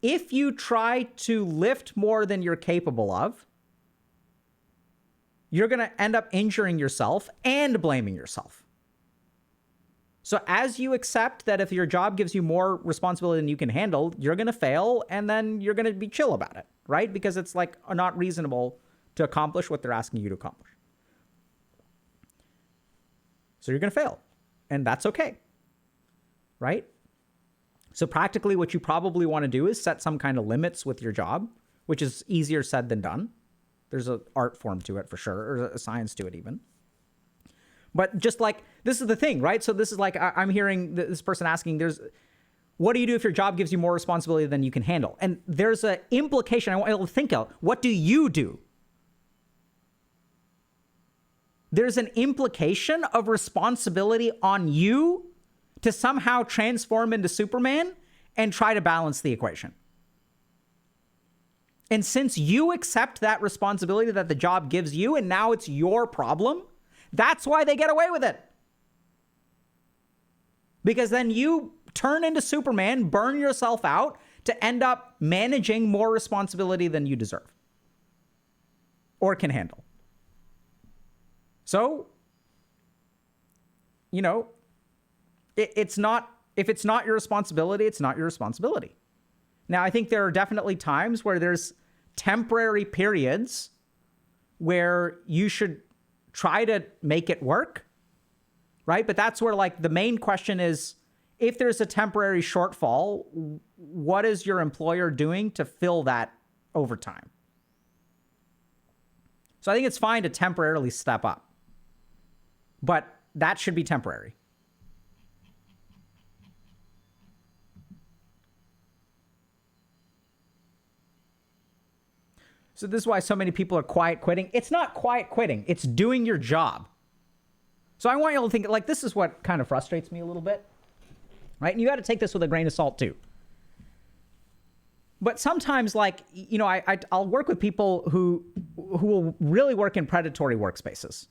if you try to lift more than you're capable of, you're going to end up injuring yourself and blaming yourself. So as you accept that if your job gives you more responsibility than you can handle, you're going to fail, and then you're going to be chill about it, right? Because it's like not reasonable to accomplish what they're asking you to accomplish. So you're going to fail, and that's okay, right? So practically what you probably want to do is set some kind of limits with your job, which is easier said than done. There's an art form to it for sure, or a science to it even. But just like, this is the thing, right? So this is like, I'm hearing this person asking, what do you do if your job gives you more responsibility than you can handle? And there's an implication I want you to think of. What do you do? There's an implication of responsibility on you to somehow transform into Superman and try to balance the equation. And since you accept that responsibility that the job gives you, and now it's your problem, that's why they get away with it. Because then you turn into Superman, burn yourself out to end up managing more responsibility than you deserve or can handle. So, you know, it's not, if it's not your responsibility, it's not your responsibility. Now, I think there are definitely times where there's temporary periods where you should try to make it work, right? But that's where, like, the main question is, if there's a temporary shortfall, what is your employer doing to fill that over time? So I think it's fine to temporarily step up, but that should be temporary. So this is why so many people are quiet quitting. It's not quiet quitting. It's doing your job. So I want you all to think, like, this is what kind of frustrates me a little bit, right? And you got to take this with a grain of salt too. But sometimes, like, you know, I'll work with people who will really work in predatory workspaces.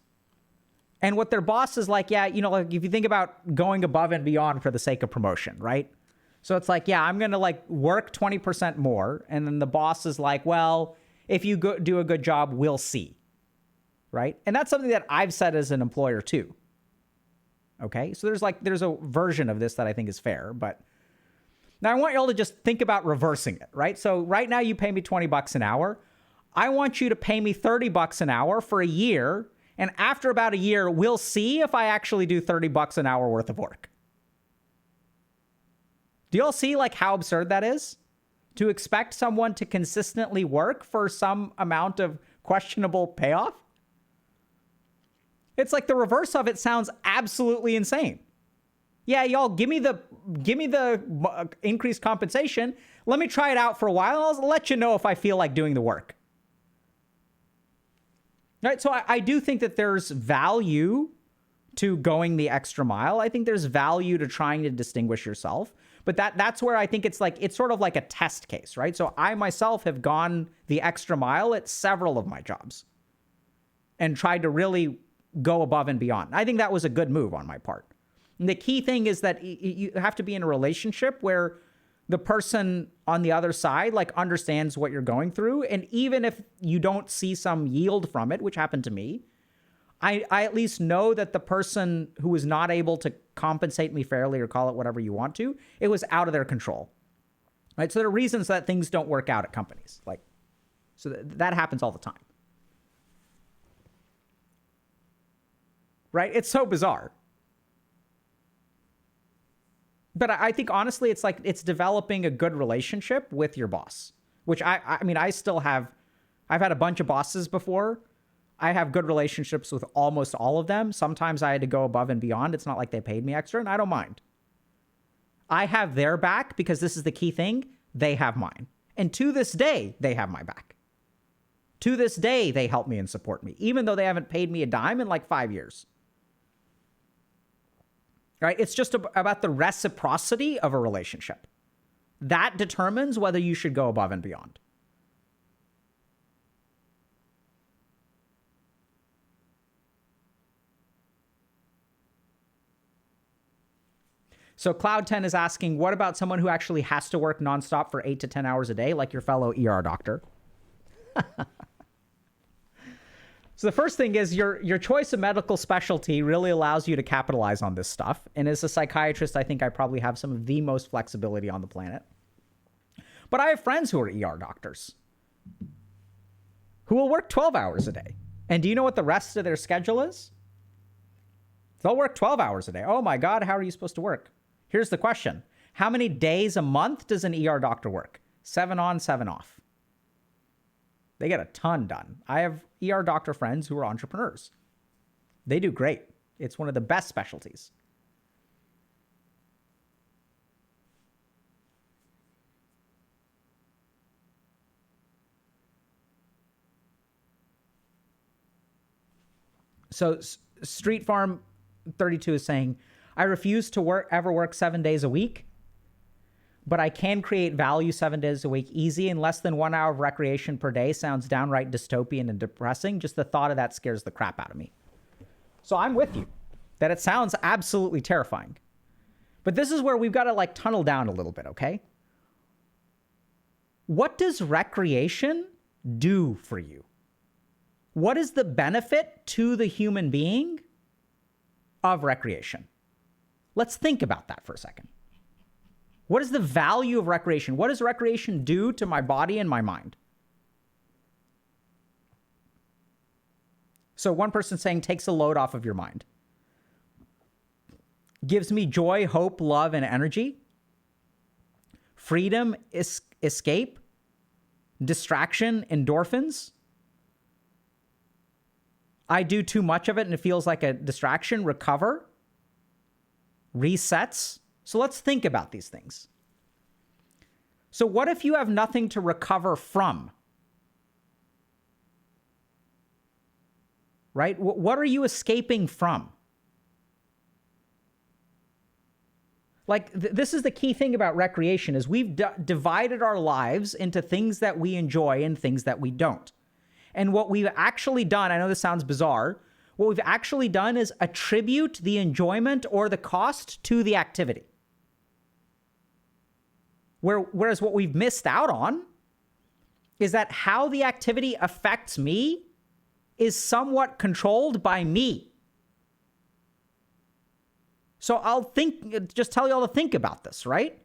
And what their boss is like, yeah, you know, like, if you think about going above and beyond for the sake of promotion, right? So it's like, yeah, I'm going to, like, work 20% more. And then the boss is like, well, if you do a good job, we'll see, right? And that's something that I've said as an employer too. Okay, so there's a version of this that I think is fair, but now I want you all to just think about reversing it, right? So right now you pay me $20 an hour. I want you to pay me $30 an hour for a year, and after about a year, we'll see if I actually do $30 an hour worth of work. Do you all see, like, how absurd that is? To expect someone to consistently work for some amount of questionable payoff? It's like the reverse of it sounds absolutely insane. Yeah, y'all, give me the increased compensation. Let me try it out for a while, and I'll let you know if I feel like doing the work. Right? So I do think that there's value to going the extra mile. I think there's value to trying to distinguish yourself. But that's where I think it's sort of like a test case, right? So I myself have gone the extra mile at several of my jobs and tried to really go above and beyond. I think that was a good move on my part. And the key thing is that you have to be in a relationship where the person on the other side, like, understands what you're going through. And even if you don't see some yield from it, which happened to me, I at least know that the person who was not able to compensate me fairly, or call it whatever you want to, it was out of their control, right? So there are reasons that things don't work out at companies. Like, so that happens all the time, right? It's so bizarre. But I think, honestly, it's like, it's developing a good relationship with your boss, which I mean, I've had a bunch of bosses before. I have good relationships with almost all of them. Sometimes I had to go above and beyond. It's not like they paid me extra, and I don't mind. I have their back because this is the key thing. They have mine. And to this day, they have my back. To this day, they help me and support me, even though they haven't paid me a dime in like 5 years. Right? It's just about the reciprocity of a relationship. That determines whether you should go above and beyond. So Cloud10 is asking, what about someone who actually has to work nonstop for 8 to 10 hours a day, like your fellow ER doctor? So the first thing is your choice of medical specialty really allows you to capitalize on this stuff. And as a psychiatrist, I think I probably have some of the most flexibility on the planet. But I have friends who are ER doctors who will work 12 hours a day. And do you know what the rest of their schedule is? They'll work 12 hours a day. Oh my God, how are you supposed to work? Here's the question. How many days a month does an ER doctor work? 7 on, 7 off. They get a ton done. I have ER doctor friends who are entrepreneurs. They do great. It's one of the best specialties. So Street Farm 32 is saying, I refuse to ever work 7 days a week, but I can create value 7 days a week easy, and less than 1 hour of recreation per day sounds downright dystopian and depressing. Just the thought of that scares the crap out of me. So I'm with you that it sounds absolutely terrifying. But this is where we've got to like tunnel down a little bit, okay? What does recreation do for you? What is the benefit to the human being of recreation? Let's think about that for a second. What is the value of recreation? What does recreation do to my body and my mind? So one person saying takes a load off of your mind. Gives me joy, hope, love, and energy. Freedom, escape, distraction, endorphins. I do too much of it and it feels like a distraction. Recover. Resets. So let's think about these things. So what if you have nothing to recover from? Right? What are you escaping from? Like, this is the key thing about recreation is we've divided our lives into things that we enjoy and things that we don't. And what we've actually done, I know this sounds bizarre, what we've actually done is attribute the enjoyment or the cost to the activity. Whereas what we've missed out on is that how the activity affects me is somewhat controlled by me. So just tell you all to think about this, right?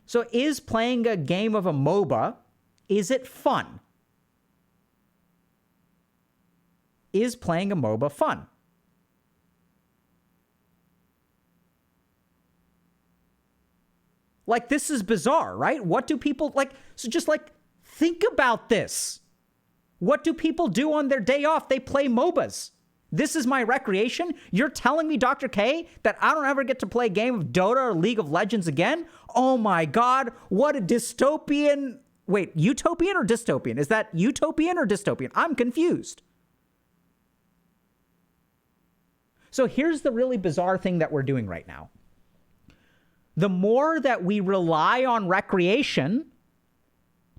So is playing a game of a MOBA, is it fun? Is playing a MOBA fun? Like, this is bizarre, right? What do people like? So just like, think about this. What do people do on their day off? They play MOBAs. This is my recreation. You're telling me, Dr. K, that I don't ever get to play a game of Dota or League of Legends again? Oh my God, what a dystopian. Wait, utopian or dystopian? Is that utopian or dystopian? I'm confused. So here's the really bizarre thing that we're doing right now. The more that we rely on recreation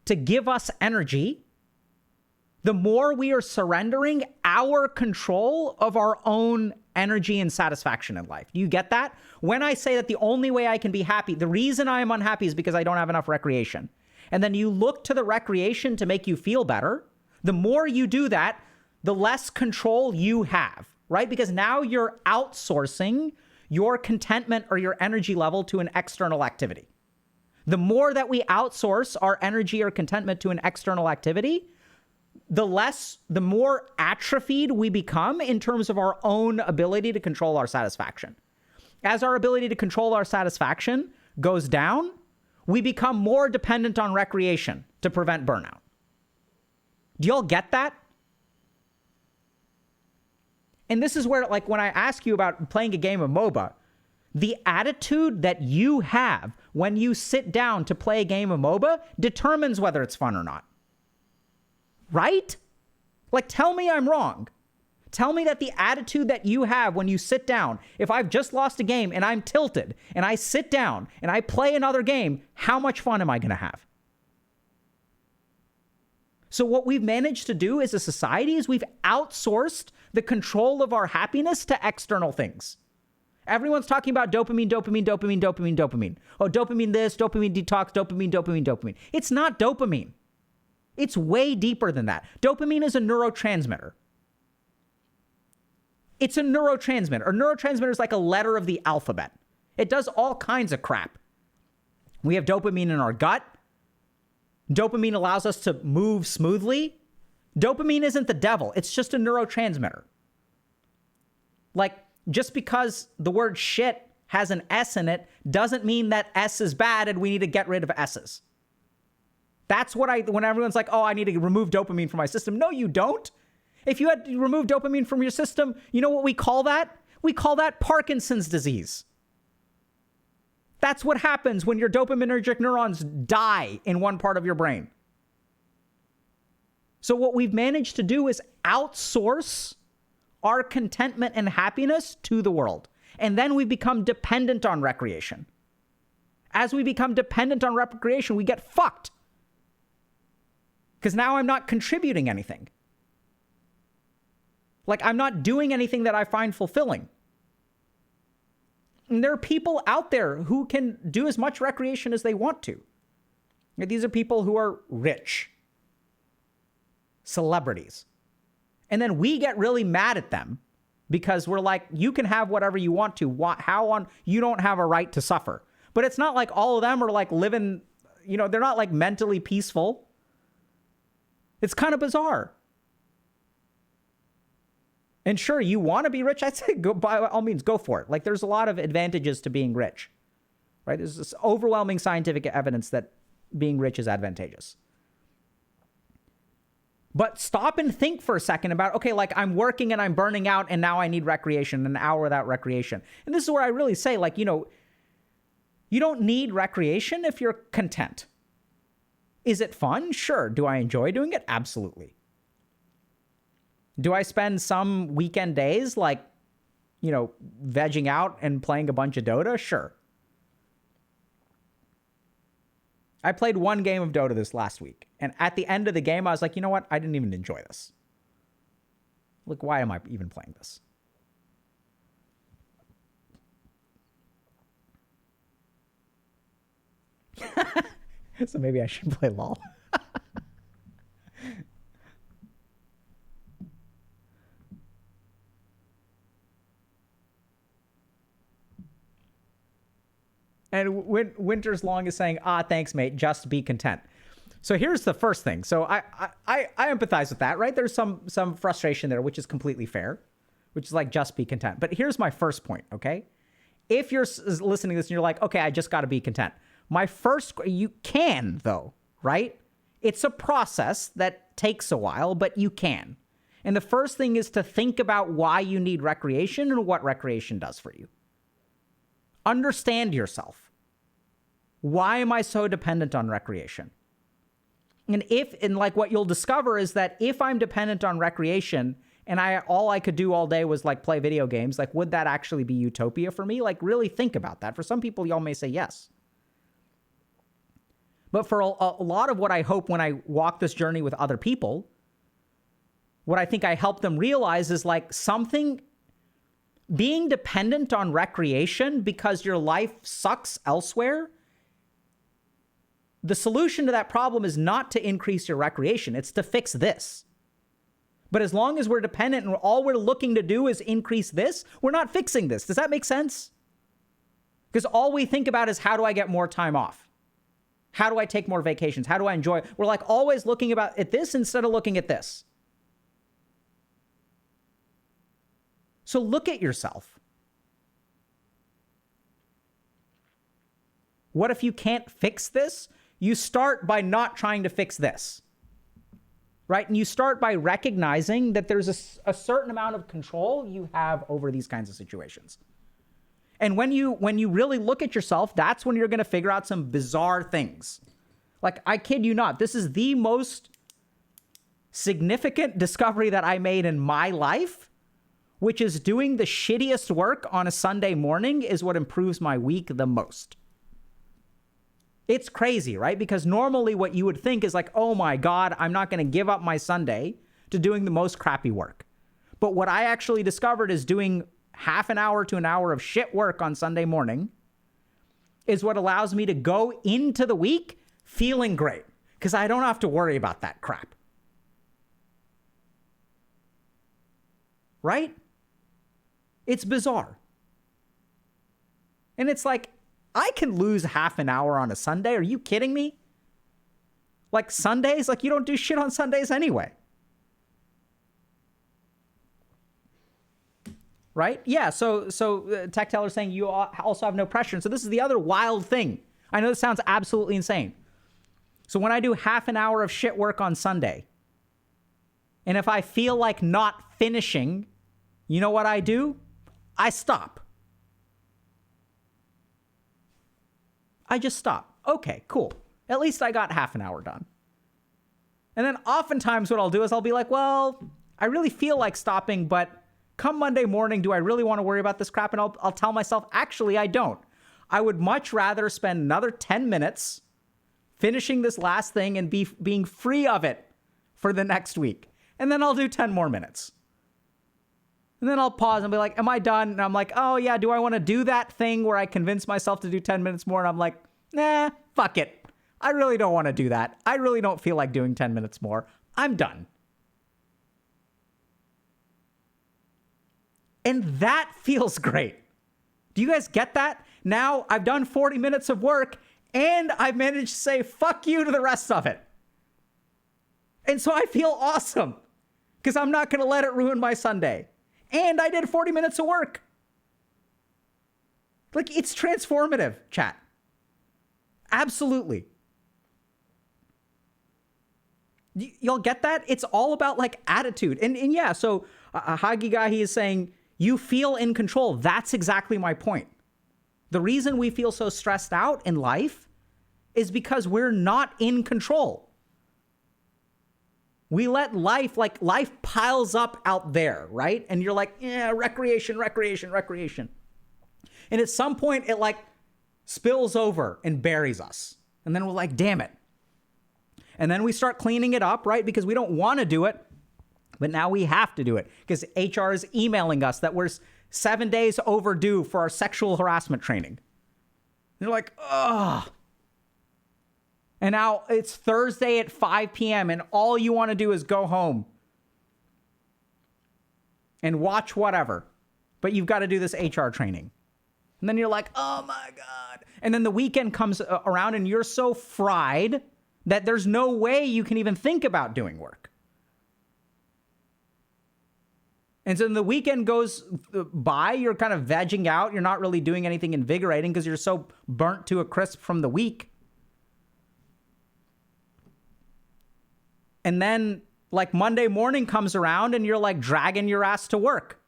to give us energy, the more we are surrendering our control of our own energy and satisfaction in life. Do you get that? When I say that the only way I can be happy, the reason I am unhappy is because I don't have enough recreation. And then you look to the recreation to make you feel better. The more you do that, the less control you have, right? Because now you're outsourcing your contentment or your energy level to an external activity. The more that we outsource our energy or contentment to an external activity, the more atrophied we become in terms of our own ability to control our satisfaction. As our ability to control our satisfaction goes down, we become more dependent on recreation to prevent burnout. Do y'all get that? And this is where, like, when I ask you about playing a game of MOBA, The attitude that you have when you sit down to play a game of MOBA determines whether it's fun or not. Right? Like, tell me I'm wrong. Tell me that the attitude that you have when you sit down, if I've just lost a game and I'm tilted and I sit down and I play another game, how much fun am I going to have? So what we've managed to do as a society is we've outsourced the control of our happiness to external things. Everyone's talking about dopamine, dopamine, dopamine, dopamine, dopamine. Oh, dopamine this, dopamine detox, dopamine, dopamine, dopamine. It's not dopamine. It's way deeper than that. Dopamine is a neurotransmitter. It's a neurotransmitter. A neurotransmitter is like a letter of the alphabet. It does all kinds of crap. We have dopamine in our gut. Dopamine allows us to move smoothly. Dopamine isn't the devil. It's just a neurotransmitter. Like, just because the word shit has an S in it doesn't mean that S is bad and we need to get rid of S's. That's what when everyone's like, oh, I need to remove dopamine from my system. No, you don't. If you had to remove dopamine from your system, you know what we call that? We call that Parkinson's disease. That's what happens when your dopaminergic neurons die in one part of your brain. So what we've managed to do is outsource our contentment and happiness to the world. And then we become dependent on recreation. As we become dependent on recreation, we get fucked. Because now I'm not contributing anything. Like, I'm not doing anything that I find fulfilling. And there are people out there who can do as much recreation as they want to. These are people who are rich, celebrities. And then we get really mad at them because we're like, you can have whatever you want to. You don't have a right to suffer. But it's not like all of them are like living, they're not like mentally peaceful. It's kind of bizarre. And sure, you want to be rich? I'd say go, by all means, go for it. Like, there's a lot of advantages to being rich, right? There's this overwhelming scientific evidence that being rich is advantageous. But stop and think for a second about, okay, like, I'm working and I'm burning out and now I need recreation, an hour without recreation. And this is where I really say, like, you don't need recreation if you're content. Is it fun? Sure. Do I enjoy doing it? Absolutely. Do I spend some weekend days like, vegging out and playing a bunch of Dota? Sure. I played one game of Dota this last week. And at the end of the game, I was like, you know what? I didn't even enjoy this. Like, why am I even playing this? So maybe I should play LOL. And Winter's Long is saying, thanks, mate. Just be content. So here's the first thing. So I empathize with that, right? There's some frustration there, which is completely fair, which is like, just be content. But here's my first point, okay? If you're listening to this and you're like, okay, I just got to be content. You can, though, right? It's a process that takes a while, but you can. And the first thing is to think about why you need recreation and what recreation does for you. Understand yourself. Why am I so dependent on recreation? And what you'll discover is that if I'm dependent on recreation and all I could do all day was like play video games, like, would that actually be utopia for me? Like, really think about that. For some people, y'all may say yes. But for a lot of what I hope when I walk this journey with other people, what I think I help them realize is like being dependent on recreation because your life sucks elsewhere. The solution to that problem is not to increase your recreation. It's to fix this. But as long as we're dependent and all we're looking to do is increase this, we're not fixing this. Does that make sense? Because all we think about is, how do I get more time off? How do I take more vacations? How do I enjoy? We're like always looking at this instead of looking at this. So look at yourself. What if you can't fix this? You start by not trying to fix this, right? And you start by recognizing that there's a certain amount of control you have over these kinds of situations. And when you really look at yourself, that's when you're going to figure out some bizarre things. Like, I kid you not, this is the most significant discovery that I made in my life, which is doing the shittiest work on a Sunday morning is what improves my week the most. It's crazy, right? Because normally what you would think is like, oh my God, I'm not going to give up my Sunday to doing the most crappy work. But what I actually discovered is doing half an hour to an hour of shit work on Sunday morning is what allows me to go into the week feeling great because I don't have to worry about that crap. Right? It's bizarre. And it's like, I can lose half an hour on a Sunday. Are you kidding me? Like Sundays? Like you don't do shit on Sundays anyway. Right? Yeah. So Tech Teller's saying you also have no pressure. And so this is the other wild thing. I know this sounds absolutely insane. So when I do half an hour of shit work on Sunday, and if I feel like not finishing, you know what I do? I stop. I just stop. Okay, cool. At least I got half an hour done. And then oftentimes what I'll do is I'll be like, well, I really feel like stopping, but come Monday morning, do I really want to worry about this crap? And I'll tell myself, actually, I don't. I would much rather spend another 10 minutes finishing this last thing and being free of it for the next week. And then I'll do 10 more minutes. And then I'll pause and be like, am I done? And I'm like, oh yeah, do I want to do that thing where I convince myself to do 10 minutes more? And I'm like, nah, fuck it. I really don't want to do that. I really don't feel like doing 10 minutes more. I'm done. And that feels great. Do you guys get that? Now I've done 40 minutes of work and I've managed to say fuck you to the rest of it. And so I feel awesome because I'm not going to let it ruin my Sunday. And I did 40 minutes of work. Like, it's transformative, chat. Absolutely. Y'all get that? It's all about, like, attitude. And yeah, so Hagi Guy, he is saying, you feel in control. That's exactly my point. The reason we feel so stressed out in life is because we're not in control. We let life piles up out there, right? And you're like, yeah, recreation. And at some point, it like spills over and buries us. And then we're like, damn it. And then we start cleaning it up, right? Because we don't want to do it, but now we have to do it because HR is emailing us that we're 7 days overdue for our sexual harassment training. And you're like, ugh. And now it's Thursday at 5 p.m. and all you want to do is go home and watch whatever. But you've got to do this HR training. And then you're like, oh my God. And then the weekend comes around and you're so fried that there's no way you can even think about doing work. And so then the weekend goes by, you're kind of vegging out. You're not really doing anything invigorating because you're so burnt to a crisp from the week. And then like Monday morning comes around and you're like dragging your ass to work.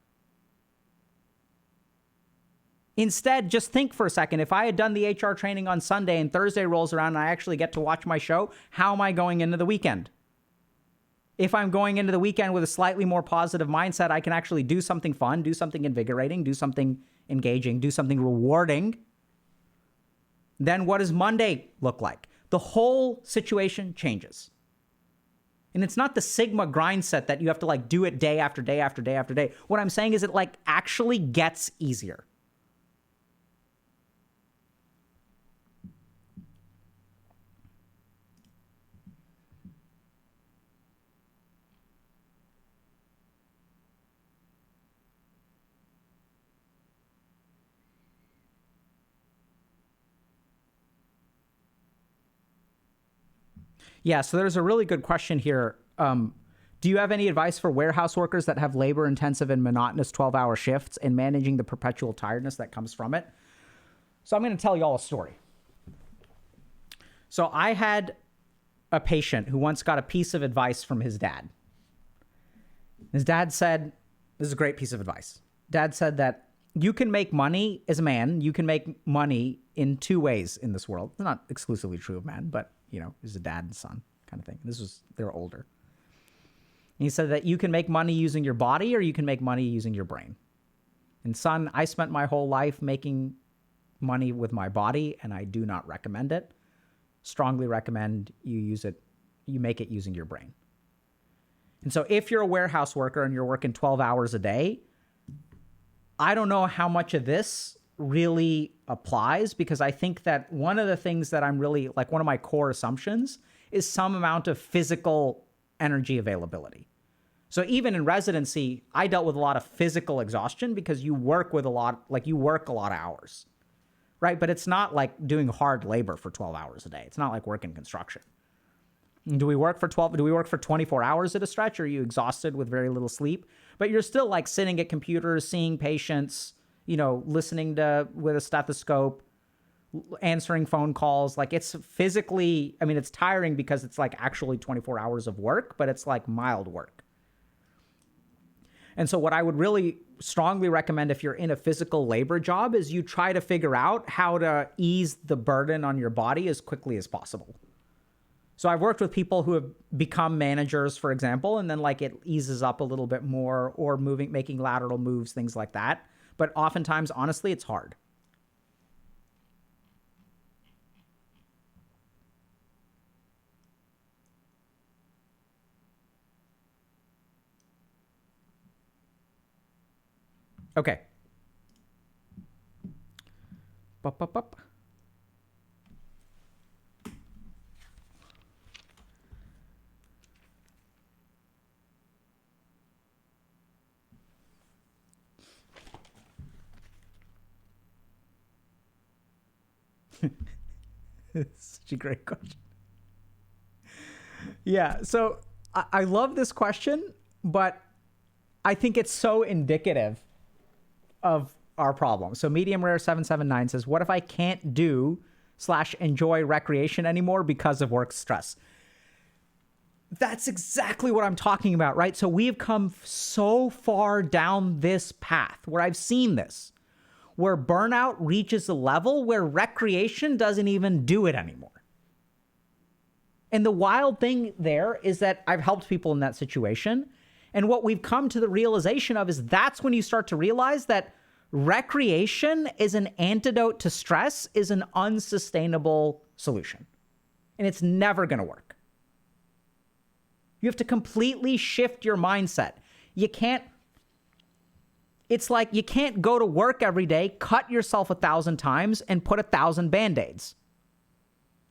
Instead, just think for a second. If I had done the HR training on Sunday and Thursday rolls around and I actually get to watch my show, how am I going into the weekend? If I'm going into the weekend with a slightly more positive mindset, I can actually do something fun, do something invigorating, do something engaging, do something rewarding. Then what does Monday look like? The whole situation changes. And it's not the Sigma grind set that you have to like do it day after day after day after day. What I'm saying is it like actually gets easier. Yeah, so there's a really good question here. Do you have any advice for warehouse workers that have labor-intensive and monotonous 12-hour shifts and managing the perpetual tiredness that comes from it? So I'm going to tell you all a story. So I had a patient who once got a piece of advice from his dad. His dad said, this is a great piece of advice. Dad said that you can make money as a man. You can make money in two ways in this world. It's not exclusively true of men, but, you know, there's a dad and son kind of thing. They're older. And he said that you can make money using your body or you can make money using your brain. And son, I spent my whole life making money with my body, and I do not recommend it. Strongly recommend you make it using your brain. And so if you're a warehouse worker and you're working 12 hours a day, I don't know how much of this really applies, because I think that one of the things that I'm really, like, one of my core assumptions is some amount of physical energy availability. So even in residency, I dealt with a lot of physical exhaustion because you work a lot of hours, right? But it's not like doing hard labor for 12 hours a day. It's not like working construction. Do we work for 24 hours at a stretch? Or are you exhausted with very little sleep? But you're still like sitting at computers, seeing patients, you know, listening with a stethoscope, answering phone calls. Like, it's physically, I mean, it's tiring because it's like actually 24 hours of work, but it's like mild work. And so what I would really strongly recommend if you're in a physical labor job is you try to figure out how to ease the burden on your body as quickly as possible. So I've worked with people who have become managers, for example, and then like it eases up a little bit more, or making lateral moves, things like that. But oftentimes, honestly, it's hard. Okay. Bup. It's such a great question. Yeah, so I love this question, but I think it's so indicative of our problem. So Medium Rare 779 says, what if I can't do/enjoy recreation anymore because of work stress? That's exactly what I'm talking about, right? So we've come so far down this path where I've seen this, where burnout reaches a level where recreation doesn't even do it anymore. And the wild thing there is that I've helped people in that situation. And what we've come to the realization of is that's when you start to realize that recreation is an antidote to stress, is an unsustainable solution. And it's never going to work. You have to completely shift your mindset. It's like you can't go to work every day, cut yourself 1,000 times, and put 1,000 Band-Aids.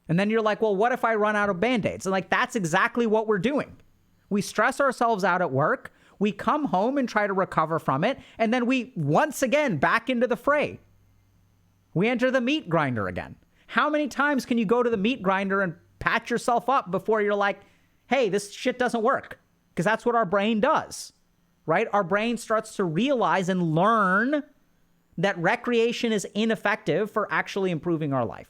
And then you're like, well, what if I run out of Band-Aids? And like, that's exactly what we're doing. We stress ourselves out at work. We come home and try to recover from it. And then we, once again, back into the fray. We enter the meat grinder again. How many times can you go to the meat grinder and patch yourself up before you're like, hey, this shit doesn't work? Because that's what our brain does, right? Our brain starts to realize and learn that recreation is ineffective for actually improving our life.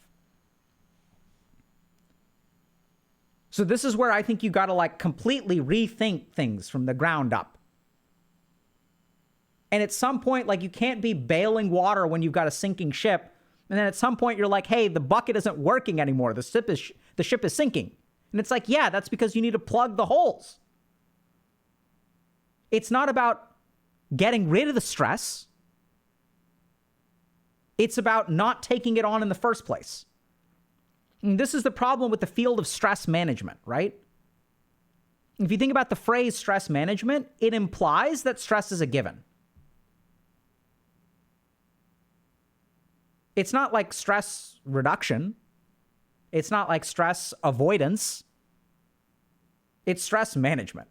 So this is where I think you got to like completely rethink things from the ground up. And at some point, like, you can't be bailing water when you've got a sinking ship. And then at some point you're like, hey, the bucket isn't working anymore. The ship is sinking. And it's like, yeah, that's because you need to plug the holes. It's not about getting rid of the stress. It's about not taking it on in the first place. And this is the problem with the field of stress management, right? If you think about the phrase stress management, it implies that stress is a given. It's not like stress reduction. It's not like stress avoidance. It's stress management.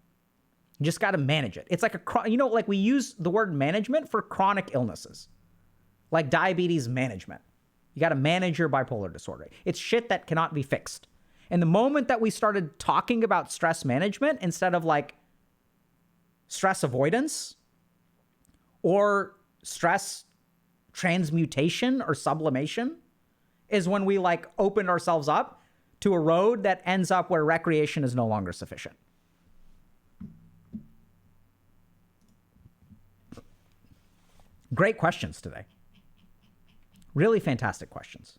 You just got to manage it. It's like like we use the word management for chronic illnesses, like diabetes management. You got to manage your bipolar disorder. It's shit that cannot be fixed. And the moment that we started talking about stress management instead of like stress avoidance or stress transmutation or sublimation, is when we like opened ourselves up to a road that ends up where recreation is no longer sufficient. Great questions today. Really fantastic questions.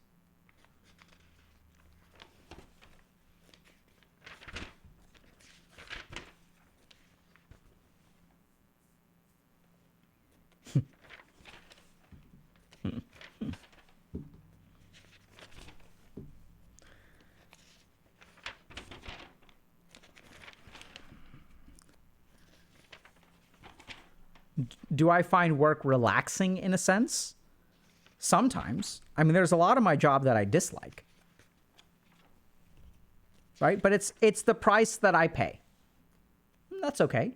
Do I find work relaxing in a sense? Sometimes. I mean, there's a lot of my job that I dislike. Right? But it's the price that I pay. That's okay.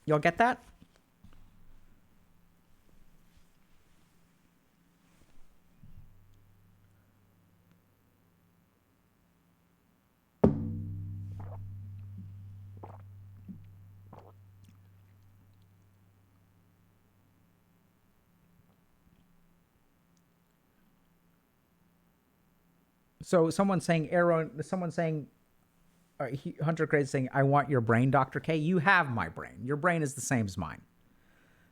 Y'all get that? So someone's saying, Hunter Craig saying, I want your brain, Dr. K. You have my brain. Your brain is the same as mine.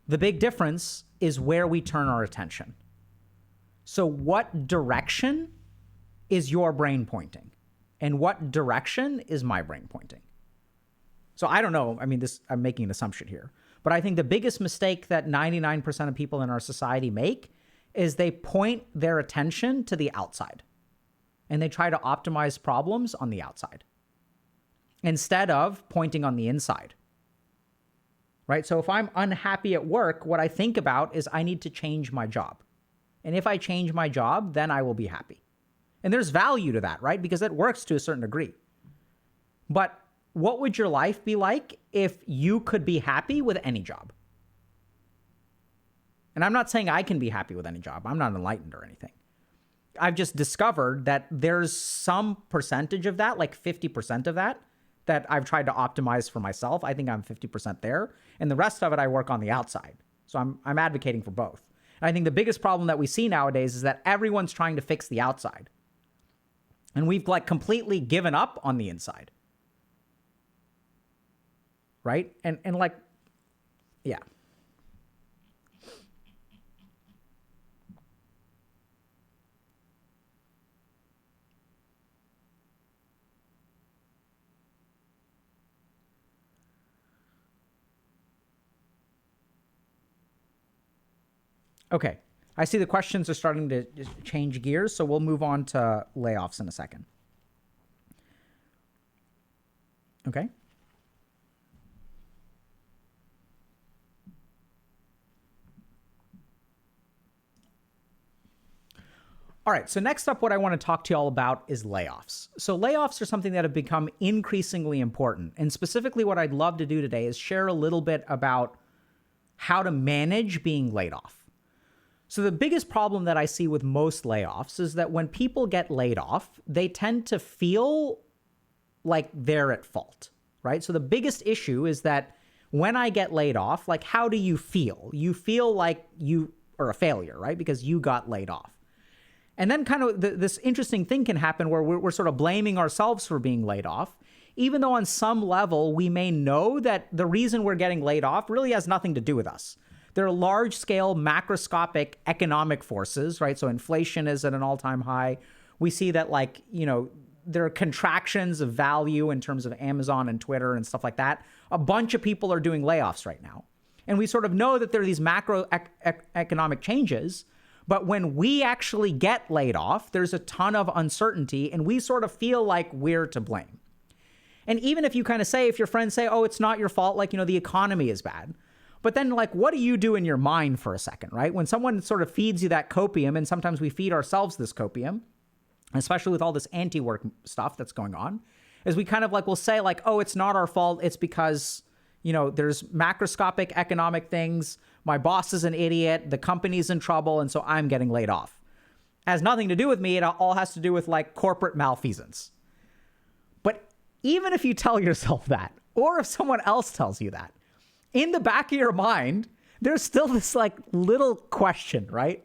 The big difference is where we turn our attention. So what direction is your brain pointing? And what direction is my brain pointing? So I don't know. I mean, I'm making an assumption here. But I think the biggest mistake that 99% of people in our society make is they point their attention to the outside. And they try to optimize problems on the outside instead of pointing on the inside. Right? So if I'm unhappy at work, what I think about is I need to change my job. And if I change my job, then I will be happy. And there's value to that, right? Because it works to a certain degree. But what would your life be like if you could be happy with any job? And I'm not saying I can be happy with any job. I'm not enlightened or anything. I've just discovered that there's some percentage of that, like 50% of that I've tried to optimize for myself. I think I'm 50% there. And the rest of it, I work on the outside. So I'm advocating for both. And I think the biggest problem that we see nowadays is that everyone's trying to fix the outside. And we've like completely given up on the inside. Right? And like, yeah. Okay. I see the questions are starting to change gears, so we'll move on to layoffs in a second. Okay. All right, so next up, what I want to talk to you all about is layoffs. So layoffs are something that have become increasingly important. And specifically what I'd love to do today is share a little bit about how to manage being laid off. So the biggest problem that I see with most layoffs is that when people get laid off, they tend to feel like they're at fault, right? So the biggest issue is that when I get laid off, like, how do you feel? You feel like you are a failure, right? Because you got laid off. And then kind of this interesting thing can happen where we're sort of blaming ourselves for being laid off, even though on some level we may know that the reason we're getting laid off really has nothing to do with us. There are large-scale macroscopic economic forces, right? So inflation is at an all-time high. We see that, like, you know, there are contractions of value in terms of Amazon and Twitter and stuff like that. A bunch of people are doing layoffs right now. And we sort of know that there are these macroeconomic changes, but when we actually get laid off, there's a ton of uncertainty, and we sort of feel like we're to blame. And even if you kind of say, if your friends say, oh, it's not your fault, like, you know, the economy is bad. But then, like, what do you do in your mind for a second, right? When someone sort of feeds you that copium, and sometimes we feed ourselves this copium, especially with all this anti-work stuff that's going on, is we kind of like will say like, oh, it's not our fault. It's because, you know, there's macroscopic economic things. My boss is an idiot. The company's in trouble. And so I'm getting laid off. It has nothing to do with me. It all has to do with like corporate malfeasance. But even if you tell yourself that, or if someone else tells you that, in the back of your mind, there's still this like little question, right?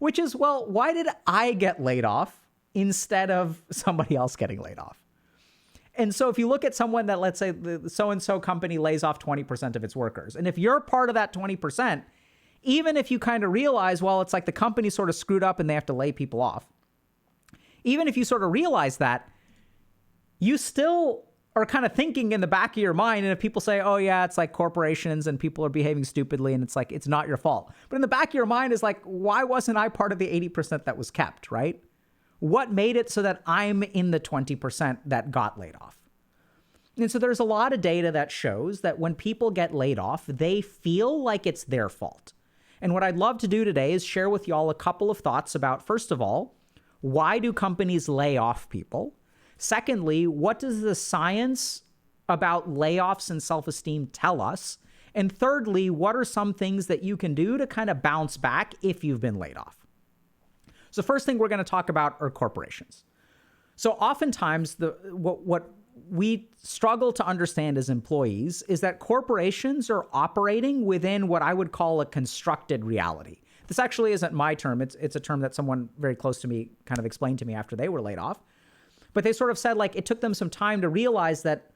Which is, well, why did I get laid off instead of somebody else getting laid off? And so if you look at someone that, let's say the so-and-so company lays off 20% of its workers, and if you're part of that 20%, even if you kind of realize, well, it's like the company sort of screwed up and they have to lay people off, even if you sort of realize that, you still are kind of thinking in the back of your mind, and if people say, oh yeah, it's like corporations and people are behaving stupidly and it's like, it's not your fault. But in the back of your mind is like, why wasn't I part of the 80% that was kept, right? What made it so that I'm in the 20% that got laid off? And so there's a lot of data that shows that when people get laid off, they feel like it's their fault. And what I'd love to do today is share with y'all a couple of thoughts about, first of all, why do companies lay off people? Secondly, what does the science about layoffs and self-esteem tell us? And thirdly, what are some things that you can do to kind of bounce back if you've been laid off? So first thing we're going to talk about are corporations. So oftentimes, what we struggle to understand as employees is that corporations are operating within what I would call a constructed reality. This actually isn't my term. It's a term that someone very close to me kind of explained to me after they were laid off. But they sort of said, like, it took them some time to realize that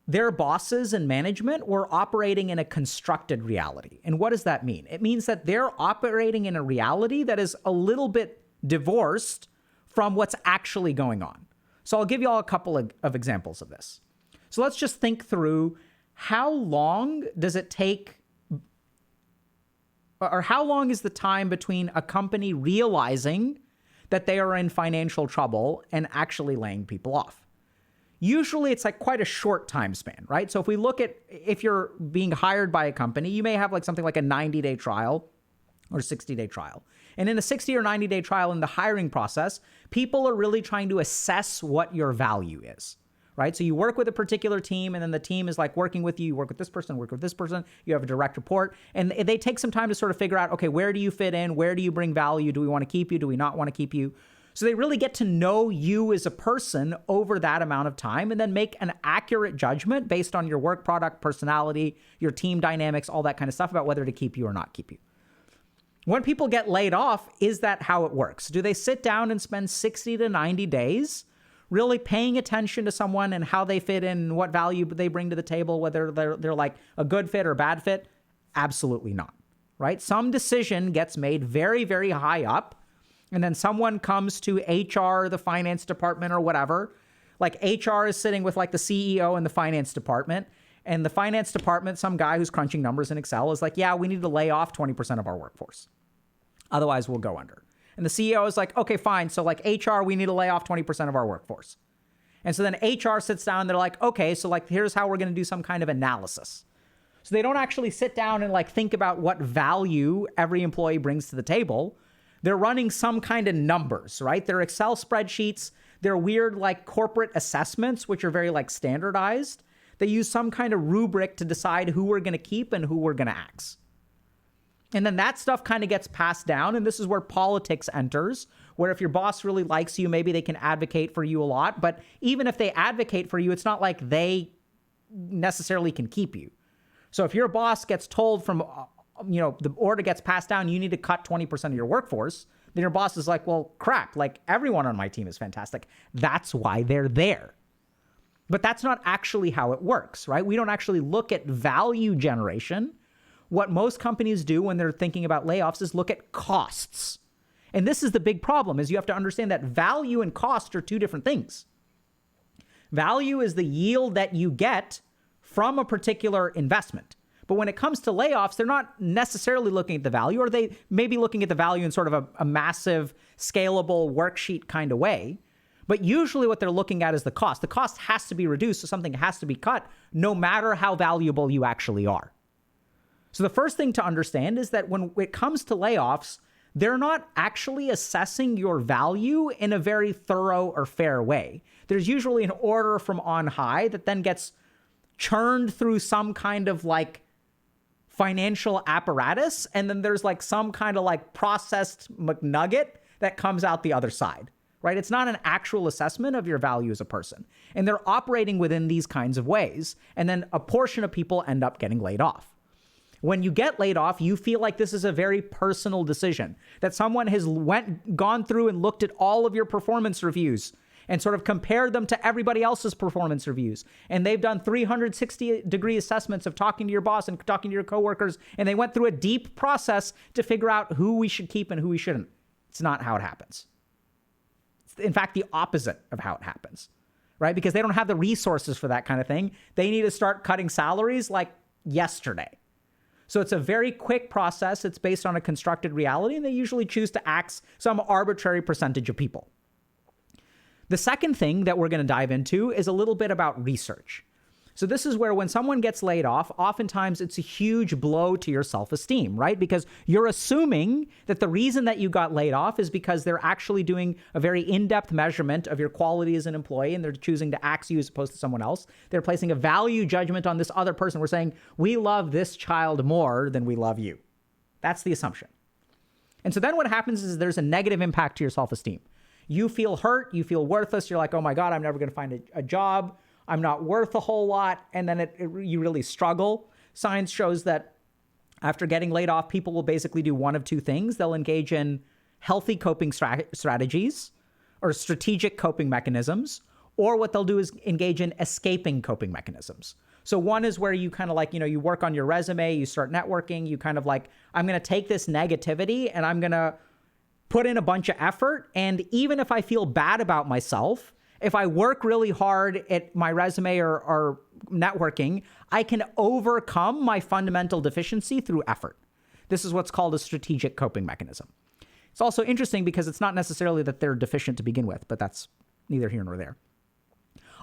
their bosses and management were operating in a constructed reality. And what does that mean? It means that they're operating in a reality that is a little bit divorced from what's actually going on. So I'll give you all a couple of examples of this. So let's just think through, how long does it take, or how long is the time between a company realizing that they are in financial trouble and actually laying people off? Usually it's like quite a short time span, right? So if we look at, if you're being hired by a company, you may have like something like a 90-day trial or 60-day trial. And in a 60 or 90-day trial in the hiring process, people are really trying to assess what your value is, right? So you work with a particular team, and then the team is like working with you. You work with this person, work with this person. You have a direct report. And they take some time to sort of figure out, okay, where do you fit in? Where do you bring value? Do we want to keep you? Do we not want to keep you? So they really get to know you as a person over that amount of time, and then make an accurate judgment based on your work product, personality, your team dynamics, all that kind of stuff about whether to keep you or not keep you. When people get laid off, is that how it works? Do they sit down and spend 60 to 90 days really paying attention to someone and how they fit in, what value they bring to the table, whether they're like a good fit or bad fit? Absolutely not, right? Some decision gets made very, very high up, and then someone comes to HR, the finance department or whatever. Like HR is sitting with like the CEO and the finance department, and the finance department, some guy who's crunching numbers in Excel is like, yeah, we need to lay off 20% of our workforce. Otherwise, we'll go under. And the CEO is like, okay, fine. So like HR, we need to lay off 20% of our workforce. And so then HR sits down and they're like, okay, so like, here's how we're going to do some kind of analysis. So they don't actually sit down and like think about what value every employee brings to the table. They're running some kind of numbers, right? They're Excel spreadsheets. They're weird like corporate assessments, which are very like standardized. They use some kind of rubric to decide who we're going to keep and who we're going to axe. And then that stuff kind of gets passed down. And this is where politics enters, where if your boss really likes you, maybe they can advocate for you a lot. But even if they advocate for you, it's not like they necessarily can keep you. So if your boss gets told from, the order gets passed down, you need to cut 20% of your workforce, then your boss is like, well, crap, like everyone on my team is fantastic. That's why they're there. But that's not actually how it works, right? We don't actually look at value generation. What most companies do when they're thinking about layoffs is look at costs. And this is the big problem, is you have to understand that value and cost are two different things. Value is the yield that you get from a particular investment. But when it comes to layoffs, they're not necessarily looking at the value, or they may be looking at the value in sort of a massive, scalable worksheet kind of way. But usually what they're looking at is the cost. The cost has to be reduced, so something has to be cut, no matter how valuable you actually are. So the first thing to understand is that when it comes to layoffs, they're not actually assessing your value in a very thorough or fair way. There's usually an order from on high that then gets churned through some kind of like financial apparatus, and then there's like some kind of like processed McNugget that comes out the other side, right? It's not an actual assessment of your value as a person. And they're operating within these kinds of ways. And then a portion of people end up getting laid off. When you get laid off, you feel like this is a very personal decision, that someone has gone through and looked at all of your performance reviews and sort of compared them to everybody else's performance reviews. And they've done 360-degree assessments of talking to your boss and talking to your coworkers, and they went through a deep process to figure out who we should keep and who we shouldn't. It's not how it happens. It's, in fact, the opposite of how it happens, right? Because they don't have the resources for that kind of thing. They need to start cutting salaries like yesterday. So it's a very quick process. It's based on a constructed reality, and they usually choose to axe some arbitrary percentage of people. The second thing that we're going to dive into is a little bit about research. So this is where when someone gets laid off, oftentimes it's a huge blow to your self-esteem, right? Because you're assuming that the reason that you got laid off is because they're actually doing a very in-depth measurement of your quality as an employee, and they're choosing to axe you as opposed to someone else. They're placing a value judgment on this other person. We're saying, we love this child more than we love you. That's the assumption. And so then what happens is there's a negative impact to your self-esteem. You feel hurt. You feel worthless. You're like, oh my God, I'm never going to find a job. I'm not worth a whole lot. And then you really struggle. Science shows that after getting laid off, people will basically do one of two things. They'll engage in healthy coping strategies or strategic coping mechanisms, or what they'll do is engage in escaping coping mechanisms. So one is where you kind of like, you work on your resume, you start networking, you kind of like, I'm going to take this negativity and I'm going to put in a bunch of effort. And even if I feel bad about myself, if I work really hard at my resume or networking, I can overcome my fundamental deficiency through effort. This is what's called a strategic coping mechanism. It's also interesting because it's not necessarily that they're deficient to begin with, but that's neither here nor there.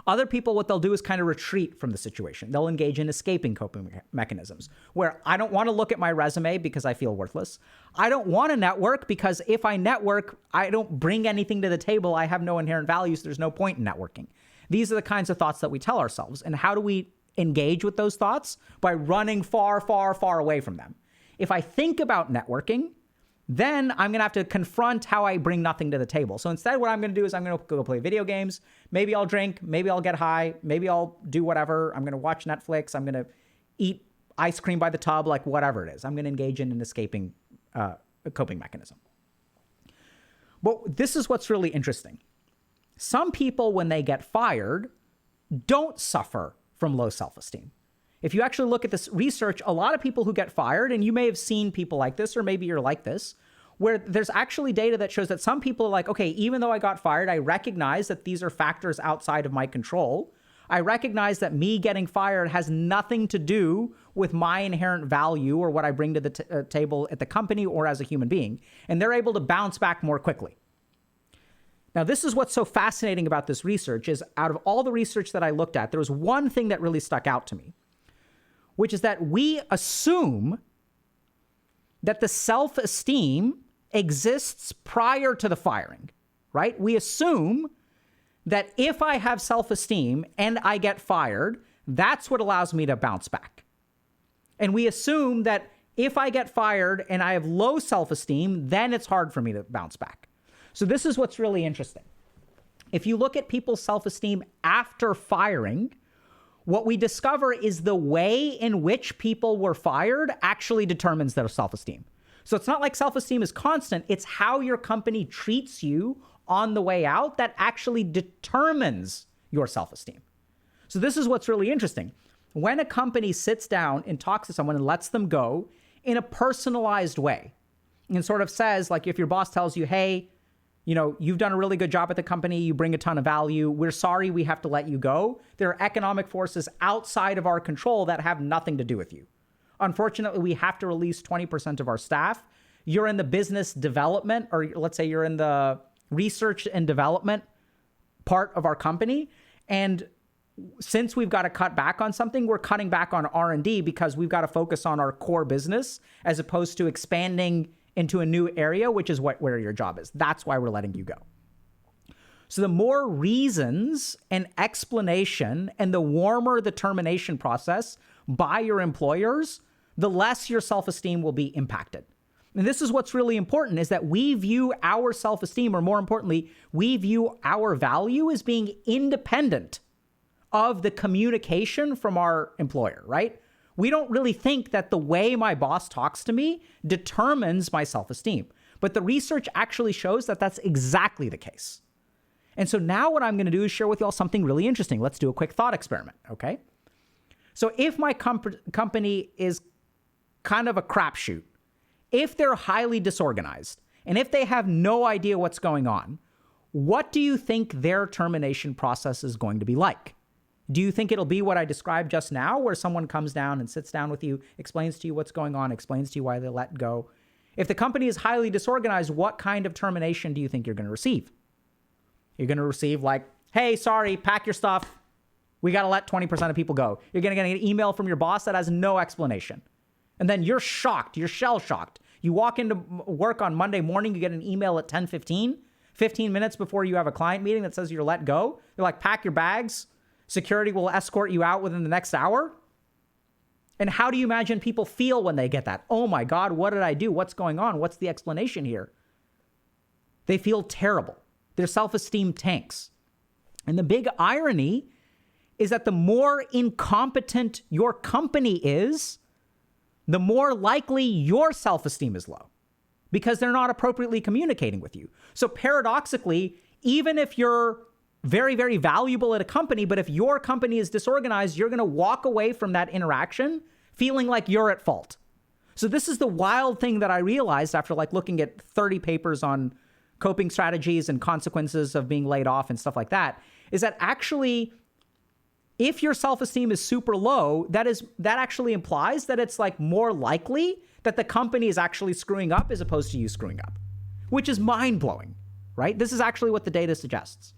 Other people, what they'll do is kind of retreat from the situation. They'll engage in escaping coping mechanisms, where I don't want to look at my resume because I feel worthless. I don't want to network because if I network, I don't bring anything to the table. I have no inherent values. There's no point in networking. These are the kinds of thoughts that we tell ourselves. And how do we engage with those thoughts? By running far, far, far away from them. If I think about networking, then I'm going to have to confront how I bring nothing to the table. So instead, what I'm going to do is I'm going to go play video games. Maybe I'll drink. Maybe I'll get high. Maybe I'll do whatever. I'm going to watch Netflix. I'm going to eat ice cream by the tub, like whatever it is. I'm going to engage in an escaping coping mechanism. But this is what's really interesting. Some people, when they get fired, don't suffer from low self-esteem. If you actually look at this research, a lot of people who get fired, and you may have seen people like this, or maybe you're like this, where there's actually data that shows that some people are like, okay, even though I got fired, I recognize that these are factors outside of my control. I recognize that me getting fired has nothing to do with my inherent value or what I bring to the table at the company or as a human being. And they're able to bounce back more quickly. Now, this is what's so fascinating about this research is out of all the research that I looked at, there was one thing that really stuck out to me, which is that we assume that the self-esteem exists prior to the firing, right? We assume that if I have self-esteem and I get fired, that's what allows me to bounce back. And we assume that if I get fired and I have low self-esteem, then it's hard for me to bounce back. So this is what's really interesting. If you look at people's self-esteem after firing, what we discover is the way in which people were fired actually determines their self-esteem. So it's not like self-esteem is constant. It's how your company treats you on the way out that actually determines your self-esteem. So this is what's really interesting. When a company sits down and talks to someone and lets them go in a personalized way and sort of says, like if your boss tells you, hey, you've done a really good job at the company. You bring a ton of value. We're sorry we have to let you go. There are economic forces outside of our control that have nothing to do with you. Unfortunately, we have to release 20% of our staff. You're in the business development, or let's say you're in the research and development part of our company. And since we've got to cut back on something, we're cutting back on R&D because we've got to focus on our core business as opposed to expanding into a new area, which is where your job is. That's why we're letting you go. So the more reasons and explanation and the warmer the termination process by your employers, the less your self-esteem will be impacted. And this is what's really important, is that we view our self-esteem, or more importantly, we view our value as being independent of the communication from our employer, right? We don't really think that the way my boss talks to me determines my self-esteem. But the research actually shows that that's exactly the case. And so now what I'm going to do is share with you all something really interesting. Let's do a quick thought experiment, okay? So if my company is kind of a crapshoot, if they're highly disorganized, and if they have no idea what's going on, what do you think their termination process is going to be like? Do you think it'll be what I described just now, where someone comes down and sits down with you, explains to you what's going on, explains to you why they let go? If the company is highly disorganized, what kind of termination do you think you're going to receive? You're going to receive like, hey, sorry, pack your stuff. We got to let 20% of people go. You're going to get an email from your boss that has no explanation. And then you're shocked. You're shell-shocked. You walk into work on Monday morning, you get an email at 10:15, 15 minutes before you have a client meeting that says you're let go. They're like, pack your bags. Security will escort you out within the next hour. And how do you imagine people feel when they get that? Oh my God, what did I do? What's going on? What's the explanation here? They feel terrible. Their self-esteem tanks. And the big irony is that the more incompetent your company is, the more likely your self-esteem is low because they're not appropriately communicating with you. So paradoxically, even if you're very, very valuable at a company, but if your company is disorganized, you're going to walk away from that interaction feeling like you're at fault. So this is the wild thing that I realized after like looking at 30 papers on coping strategies and consequences of being laid off and stuff like that, is that actually, if your self-esteem is super low, that actually implies that it's like more likely that the company is actually screwing up as opposed to you screwing up, which is mind-blowing, right? This is actually what the data suggests.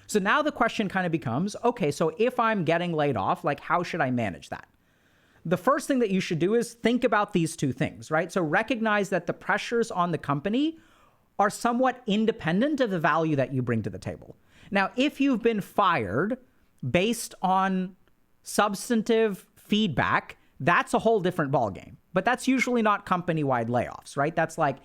So now the question kind of becomes, okay, so if I'm getting laid off, like how should I manage that? The first thing that you should do is think about these two things, right? So recognize that the pressures on the company are somewhat independent of the value that you bring to the table. Now, if you've been fired based on substantive feedback, that's a whole different ballgame. But that's usually not company-wide layoffs, right? That's like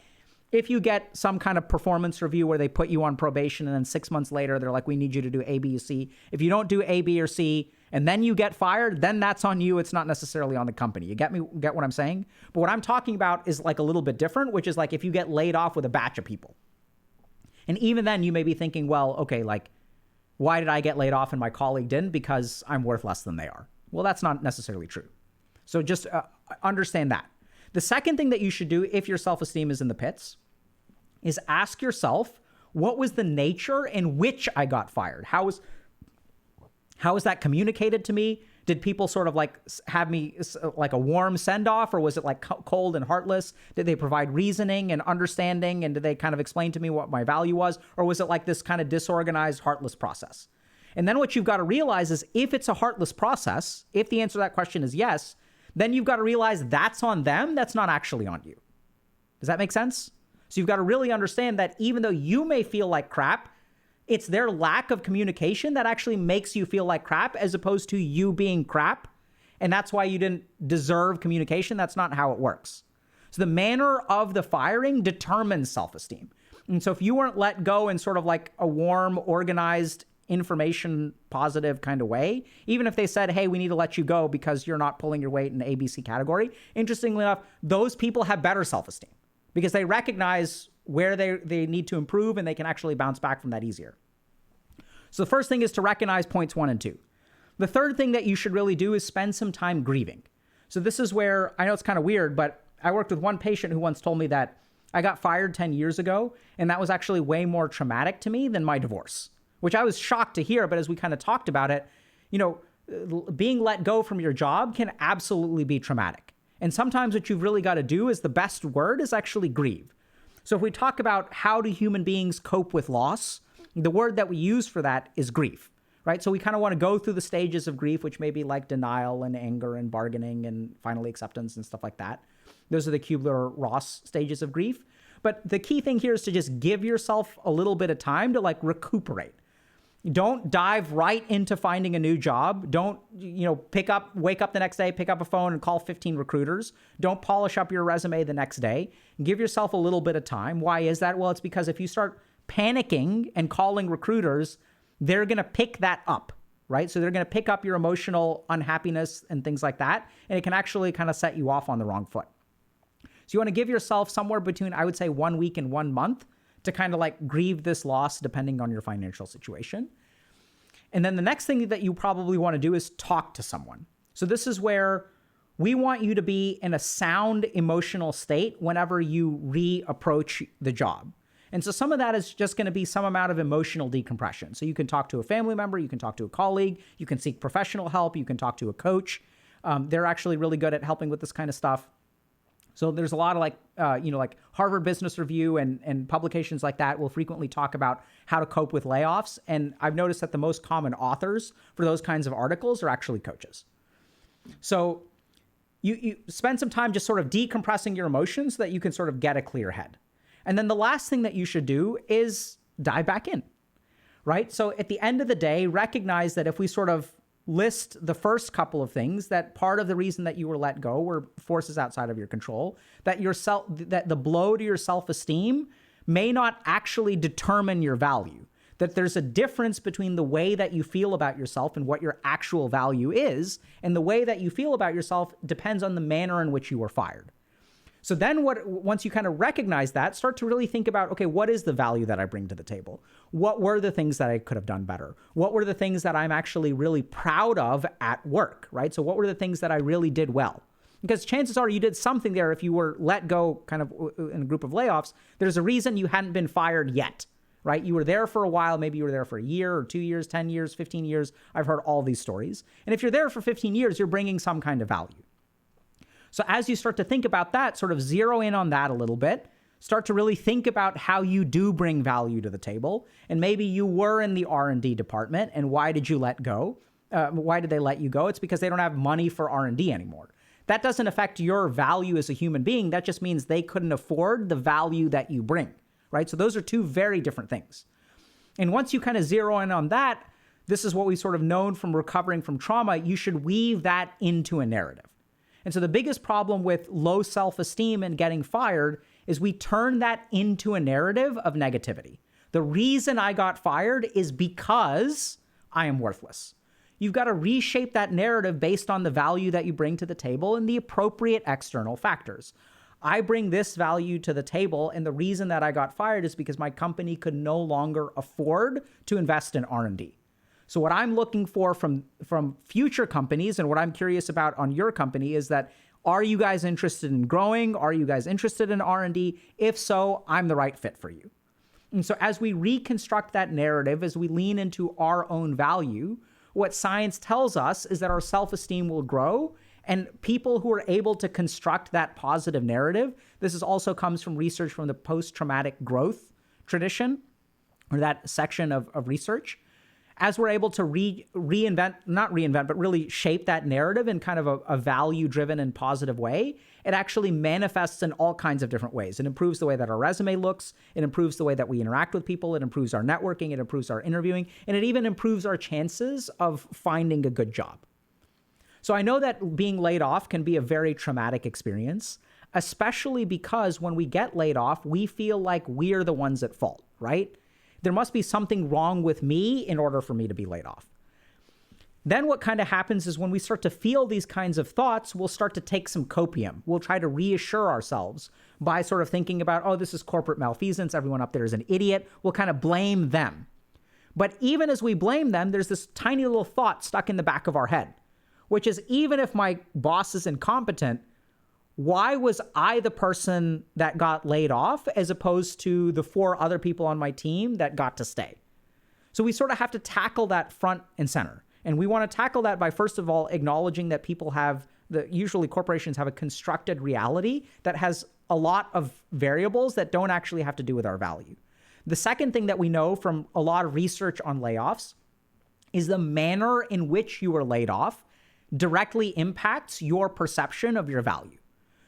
if you get some kind of performance review where they put you on probation and then 6 months later, they're like, we need you to do A, B, or C. If you don't do A, B, or C, and then you get fired, then that's on you. It's not necessarily on the company. You get what I'm saying? But what I'm talking about is like a little bit different, which is like if you get laid off with a batch of people. And even then you may be thinking, well, okay, like, why did I get laid off and my colleague didn't? Because I'm worth less than they are. Well, that's not necessarily true. So just understand that. The second thing that you should do if your self-esteem is in the pits is ask yourself, what was the nature in which I got fired? How was that communicated to me? Did people sort of like have me like a warm send off, or was it like cold and heartless? Did they provide reasoning and understanding? And did they kind of explain to me what my value was? Or was it like this kind of disorganized, heartless process? And then what you've got to realize is if it's a heartless process, if the answer to that question is yes, then you've got to realize that's on them. That's not actually on you. Does that make sense? So you've got to really understand that even though you may feel like crap, it's their lack of communication that actually makes you feel like crap as opposed to you being crap. And that's why you didn't deserve communication. That's not how it works. So the manner of the firing determines self-esteem. And so if you weren't let go in sort of like a warm, organized, information positive kind of way, even if they said, hey, we need to let you go because you're not pulling your weight in the ABC category, interestingly enough, those people have better self-esteem because they recognize where they need to improve and they can actually bounce back from that easier. So the first thing is to recognize points 1 and 2. The third thing that you should really do is spend some time grieving. So this is where, I know it's kind of weird, but I worked with one patient who once told me that I got fired 10 years ago, and that was actually way more traumatic to me than my divorce, which I was shocked to hear. But as we kind of talked about it, you know, being let go from your job can absolutely be traumatic. And sometimes what you've really got to do is the best word is actually grieve. So if we talk about how do human beings cope with loss, the word that we use for that is grief, right? So we kind of want to go through the stages of grief, which may be like denial and anger and bargaining and finally acceptance and stuff like that. Those are the Kubler-Ross stages of grief. But the key thing here is to just give yourself a little bit of time to like recuperate. Don't dive right into finding a new job. Don't, wake up the next day, pick up a phone and call 15 recruiters. Don't polish up your resume the next day. Give yourself a little bit of time. Why is that? Well, it's because if you start panicking and calling recruiters, they're going to pick that up, right? So they're going to pick up your emotional unhappiness and things like that. And it can actually kind of set you off on the wrong foot. So you want to give yourself somewhere between, I would say, 1 week and 1 month to kind of like grieve this loss depending on your financial situation. And then the next thing that you probably want to do is talk to someone. So this is where we want you to be in a sound emotional state whenever you reapproach the job. And so some of that is just going to be some amount of emotional decompression. So you can talk to a family member, you can talk to a colleague, you can seek professional help, you can talk to a coach. They're actually really good at helping with this kind of stuff. So there's a lot of like Harvard Business Review and publications like that will frequently talk about how to cope with layoffs. And I've noticed that the most common authors for those kinds of articles are actually coaches. So you spend some time just sort of decompressing your emotions so that you can sort of get a clear head. And then the last thing that you should do is dive back in, right? So at the end of the day, recognize that if we sort of list the first couple of things, that part of the reason that you were let go were forces outside of your control, that that the blow to your self-esteem may not actually determine your value, that there's a difference between the way that you feel about yourself and what your actual value is, and the way that you feel about yourself depends on the manner in which you were fired. So then once you kind of recognize that, start to really think about, okay, what is the value that I bring to the table? What were the things that I could have done better? What were the things that I'm actually really proud of at work, right? So what were the things that I really did well? Because chances are you did something there. If you were let go kind of in a group of layoffs, there's a reason you hadn't been fired yet, right? You were there for a while. Maybe you were there for a year or 2 years, 10 years, 15 years. I've heard all these stories. And if you're there for 15 years, you're bringing some kind of value. So as you start to think about that, sort of zero in on that a little bit, start to really think about how you do bring value to the table. And maybe you were in the R&D department, and why did you let go? Why did they let you go? It's because they don't have money for R&D anymore. That doesn't affect your value as a human being. That just means they couldn't afford the value that you bring, right? So those are two very different things. And once you kind of zero in on that, this is what we've sort of known from recovering from trauma. You should weave that into a narrative. And so the biggest problem with low self-esteem and getting fired is we turn that into a narrative of negativity. The reason I got fired is because I am worthless. You've got to reshape that narrative based on the value that you bring to the table and the appropriate external factors. I bring this value to the table, and the reason that I got fired is because my company could no longer afford to invest in R&D. So what I'm looking for from future companies, and what I'm curious about on your company, is that, are you guys interested in growing? Are you guys interested in R&D? If so, I'm the right fit for you. And so as we reconstruct that narrative, as we lean into our own value, what science tells us is that our self-esteem will grow, and people who are able to construct that positive narrative, this also comes from research from the post-traumatic growth tradition, or that section of research. As we're able to not reinvent, but really shape that narrative in kind of a value-driven and positive way, it actually manifests in all kinds of different ways. It improves the way that our resume looks. It improves the way that we interact with people. It improves our networking. It improves our interviewing. And it even improves our chances of finding a good job. So I know that being laid off can be a very traumatic experience, especially because when we get laid off, we feel like we're the ones at fault, right? There must be something wrong with me in order for me to be laid off. Then what kind of happens is when we start to feel these kinds of thoughts, we'll start to take some copium. We'll try to reassure ourselves by sort of thinking about, oh, this is corporate malfeasance. Everyone up there is an idiot. We'll kind of blame them. But even as we blame them, there's this tiny little thought stuck in the back of our head, which is, even if my boss is incompetent, why was I the person that got laid off as opposed to the 4 other people on my team that got to stay? So we sort of have to tackle that front and center. And we want to tackle that by, first of all, acknowledging that usually corporations have a constructed reality that has a lot of variables that don't actually have to do with our value. The second thing that we know from a lot of research on layoffs is the manner in which you were laid off directly impacts your perception of your value.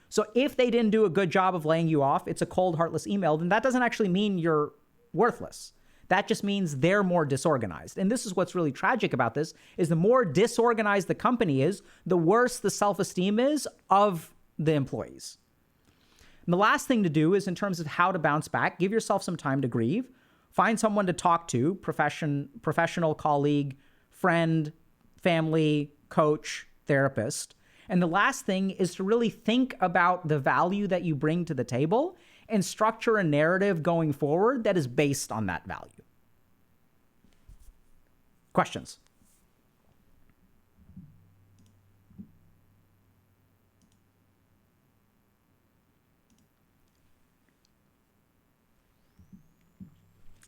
So if they didn't do a good job of laying you off, it's a cold, heartless email, then that doesn't actually mean you're worthless. That just means they're more disorganized. And this is what's really tragic about this, is the more disorganized the company is, the worse the self-esteem is of the employees. And the last thing to do is, in terms of how to bounce back, give yourself some time to grieve. Find someone to talk to, professional colleague, friend, family, coach, therapist. And the last thing is to really think about the value that you bring to the table and structure a narrative going forward that is based on that value. Questions?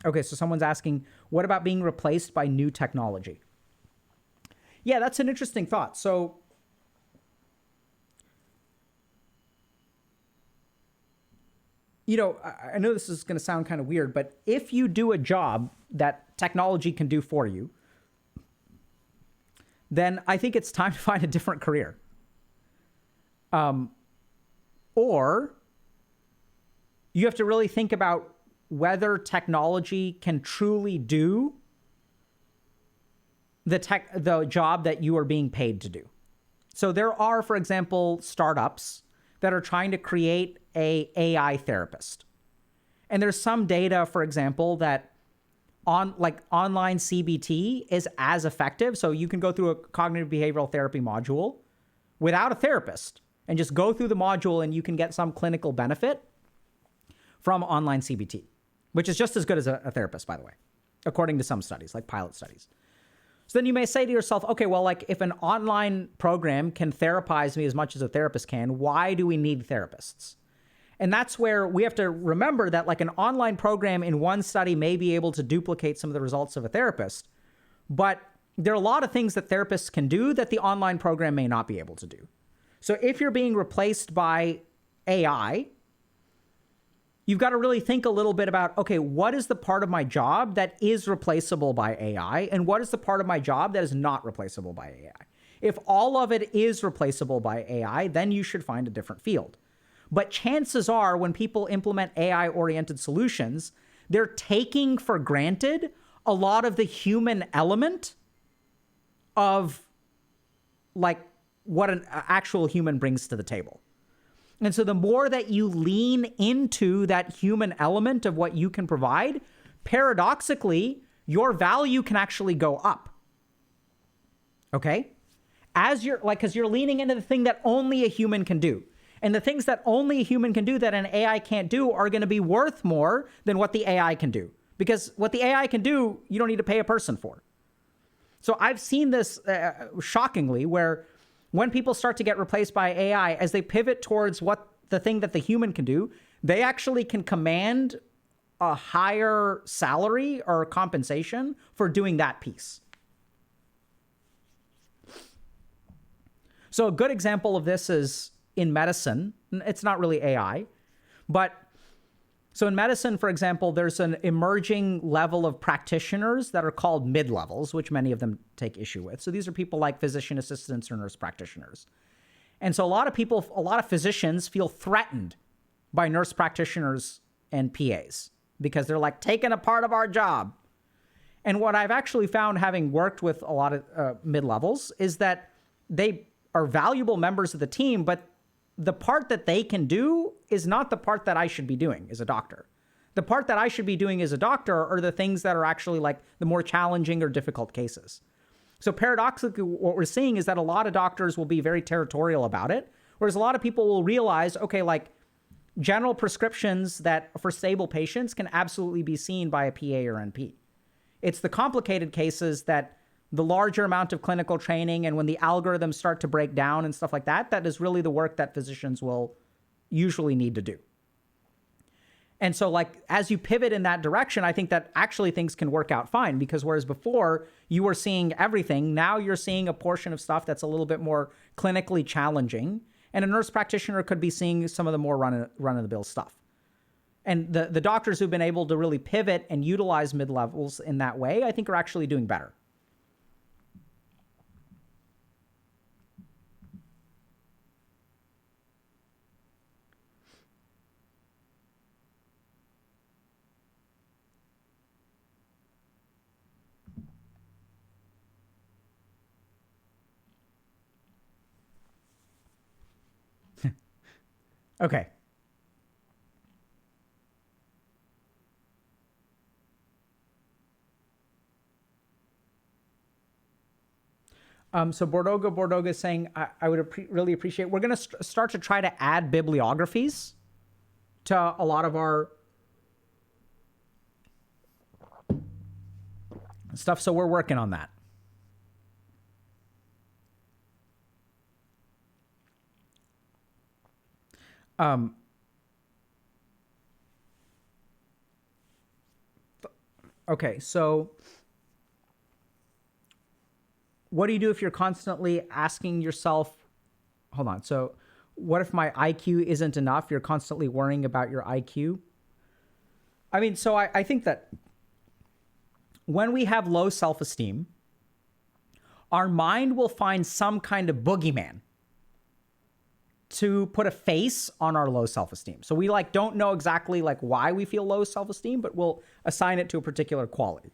Okay, so someone's asking, what about being replaced by new technology? Yeah, that's an interesting thought. So, I know this is going to sound kind of weird, but if you do a job that technology can do for you, then I think it's time to find a different career. Or you have to really think about whether technology can truly do the job that you are being paid to do. So there are, for example, startups that are trying to create a AI therapist. And there's some data, for example, that online CBT is as effective. So you can go through a cognitive behavioral therapy module without a therapist and just go through the module and you can get some clinical benefit from online CBT, which is just as good as a therapist, by the way, according to some studies, like pilot studies. So then you may say to yourself, okay, well, like if an online program can therapize me as much as a therapist can, why do we need therapists? And that's where we have to remember that like an online program in one study may be able to duplicate some of the results of a therapist, but there are a lot of things that therapists can do that the online program may not be able to do. So if you're being replaced by AI, you've got to really think a little bit about, okay, what is the part of my job that is replaceable by AI? And what is the part of my job that is not replaceable by AI? If all of it is replaceable by AI, then you should find a different field. But chances are when people implement AI-oriented solutions, they're taking for granted a lot of the human element of like what an actual human brings to the table. And so the more that you lean into that human element of what you can provide, paradoxically, your value can actually go up. Okay? Because you're leaning into the thing that only a human can do. And the things that only a human can do that an AI can't do are going to be worth more than what the AI can do. Because what the AI can do, you don't need to pay a person for. So I've seen this shockingly where when people start to get replaced by AI, as they pivot towards what the thing that the human can do, they actually can command a higher salary or compensation for doing that piece. So a good example of this is in medicine. It's not really AI, but so in medicine, for example, there's an emerging level of practitioners that are called mid-levels, which many of them take issue with. So these are people like physician assistants or nurse practitioners. And so a lot of physicians feel threatened by nurse practitioners and PAs because they're like taking a part of our job. And what I've actually found, having worked with a lot of mid-levels, is that they are valuable members of the team, but the part that they can do is not the part that I should be doing as a doctor. The part that I should be doing as a doctor are the things that are actually like the more challenging or difficult cases. So paradoxically, what we're seeing is that a lot of doctors will be very territorial about it, whereas a lot of people will realize, okay, like general prescriptions that for stable patients can absolutely be seen by a PA or NP. It's the complicated cases that the larger amount of clinical training and when the algorithms start to break down and stuff like that, that is really the work that physicians will usually need to do. And so like, as you pivot in that direction, I think that actually things can work out fine, because whereas before you were seeing everything, now you're seeing a portion of stuff that's a little bit more clinically challenging. And a nurse practitioner could be seeing some of the more run-of-the-mill stuff. And the doctors who've been able to really pivot and utilize mid-levels in that way, I think are actually doing better. Okay. So Bordoga is saying, I would really appreciate, we're going to start to try to add bibliographies to a lot of our stuff. So we're working on that. Okay, so what do you do if you're constantly asking yourself, hold on, so what if my IQ isn't enough? You're constantly worrying about your IQ. I mean, so I think that when we have low self-esteem, our mind will find some kind of boogeyman to put a face on our low self-esteem. So we don't know exactly why we feel low self-esteem, but we'll assign it to a particular quality.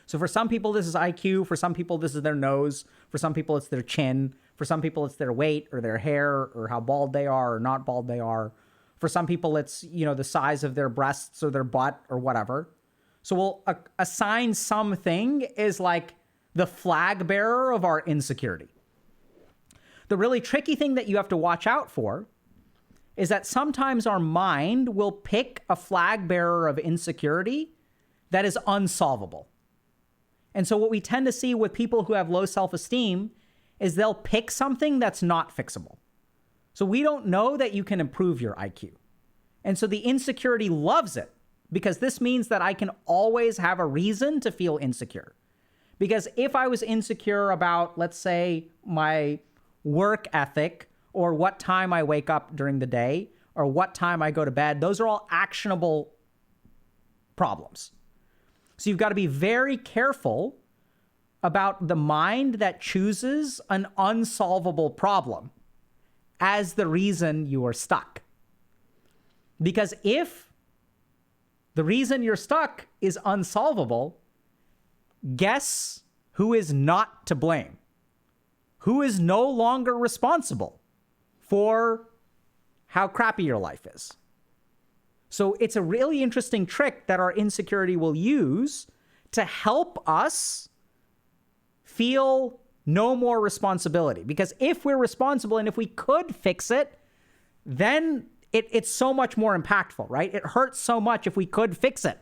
So for some people, this is IQ. For some people, this is their nose. For some people, it's their chin. For some people, it's their weight or their hair or how bald they are or not bald they are. For some people, it's, the size of their breasts or their butt or whatever. So we'll assign something as the flag bearer of our insecurity. The really tricky thing that you have to watch out for is that sometimes our mind will pick a flag bearer of insecurity that is unsolvable. And so what we tend to see with people who have low self-esteem is they'll pick something that's not fixable. So we don't know that you can improve your IQ. And so the insecurity loves it because this means that I can always have a reason to feel insecure. Because if I was insecure about, let's say, my work ethic or what time I wake up during the day or what time I go to bed, those are all actionable problems. So you've got to be very careful about the mind that chooses an unsolvable problem as the reason you are stuck. Because if the reason you're stuck is unsolvable, guess who is not to blame? Who is no longer responsible for how crappy your life is? So it's a really interesting trick that our insecurity will use to help us feel no more responsibility. Because if we're responsible and if we could fix it, then it's so much more impactful, right? It hurts so much if we could fix it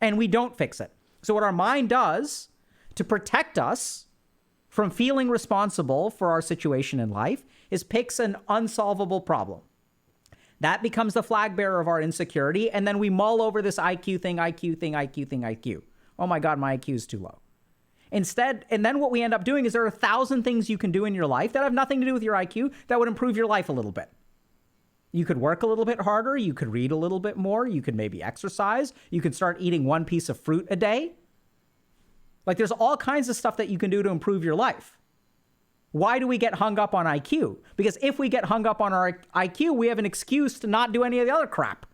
and we don't fix it. So what our mind does to protect us from feeling responsible for our situation in life is picks an unsolvable problem. That becomes the flag bearer of our insecurity. And then we mull over this IQ thing. Oh my God, my IQ is too low. Instead, and then what we end up doing is there are 1,000 things you can do in your life that have nothing to do with your IQ that would improve your life a little bit. You could work a little bit harder. You could read a little bit more. You could maybe exercise. You could start eating one piece of fruit a day. There's all kinds of stuff that you can do to improve your life. Why do we get hung up on IQ? Because if we get hung up on our IQ, we have an excuse to not do any of the other crap.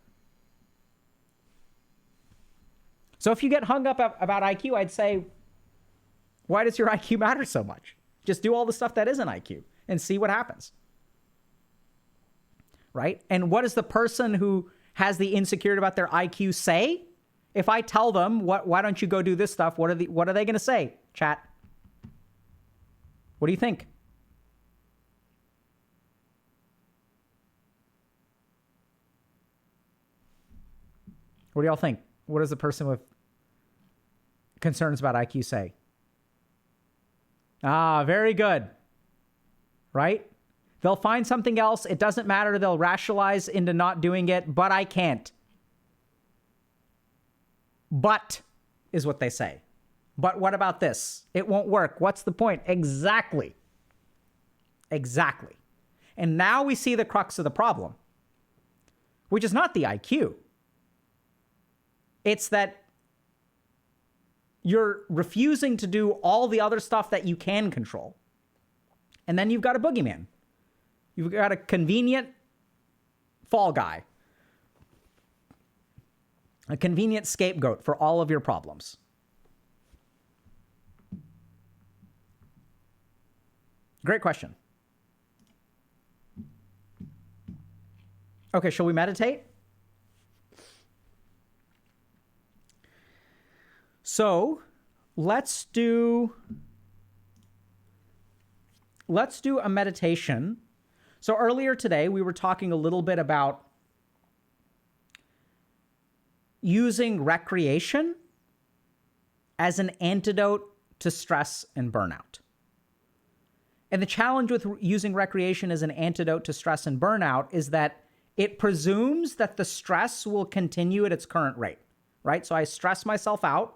So if you get hung up about IQ, I'd say, why does your IQ matter so much? Just do all the stuff that isn't IQ and see what happens. Right? And what does the person who has the insecurity about their IQ say? If I tell them, why don't you go do this stuff? What are they going to say? Chat. What do you think? What do y'all think? What does the person with concerns about IQ say? Ah, very good. Right? They'll find something else. It doesn't matter. They'll rationalize into not doing it, but I can't. But is what they say. But what about this? It won't work. What's the point? Exactly. Exactly. And now we see the crux of the problem, which is not the IQ. It's that you're refusing to do all the other stuff that you can control. And then you've got a boogeyman. You've got a convenient fall guy. A convenient scapegoat for all of your problems. Great question. Okay, shall we meditate? So let's do a meditation. So earlier today, we were talking a little bit about using recreation as an antidote to stress and burnout. And the challenge with using recreation as an antidote to stress and burnout is that it presumes that the stress will continue at its current rate, right? So I stress myself out,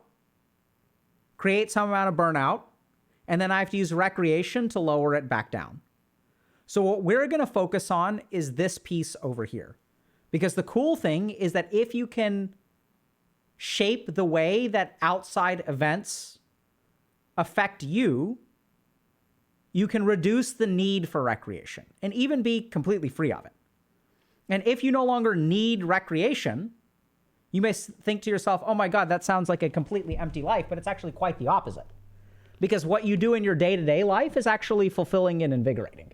create some amount of burnout, and then I have to use recreation to lower it back down. So what we're going to focus on is this piece over here. Because the cool thing is that if you can shape the way that outside events affect you, you can reduce the need for recreation and even be completely free of it. And if you no longer need recreation, you may think to yourself, oh my God, that sounds like a completely empty life, but it's actually quite the opposite. Because what you do in your day-to-day life is actually fulfilling and invigorating.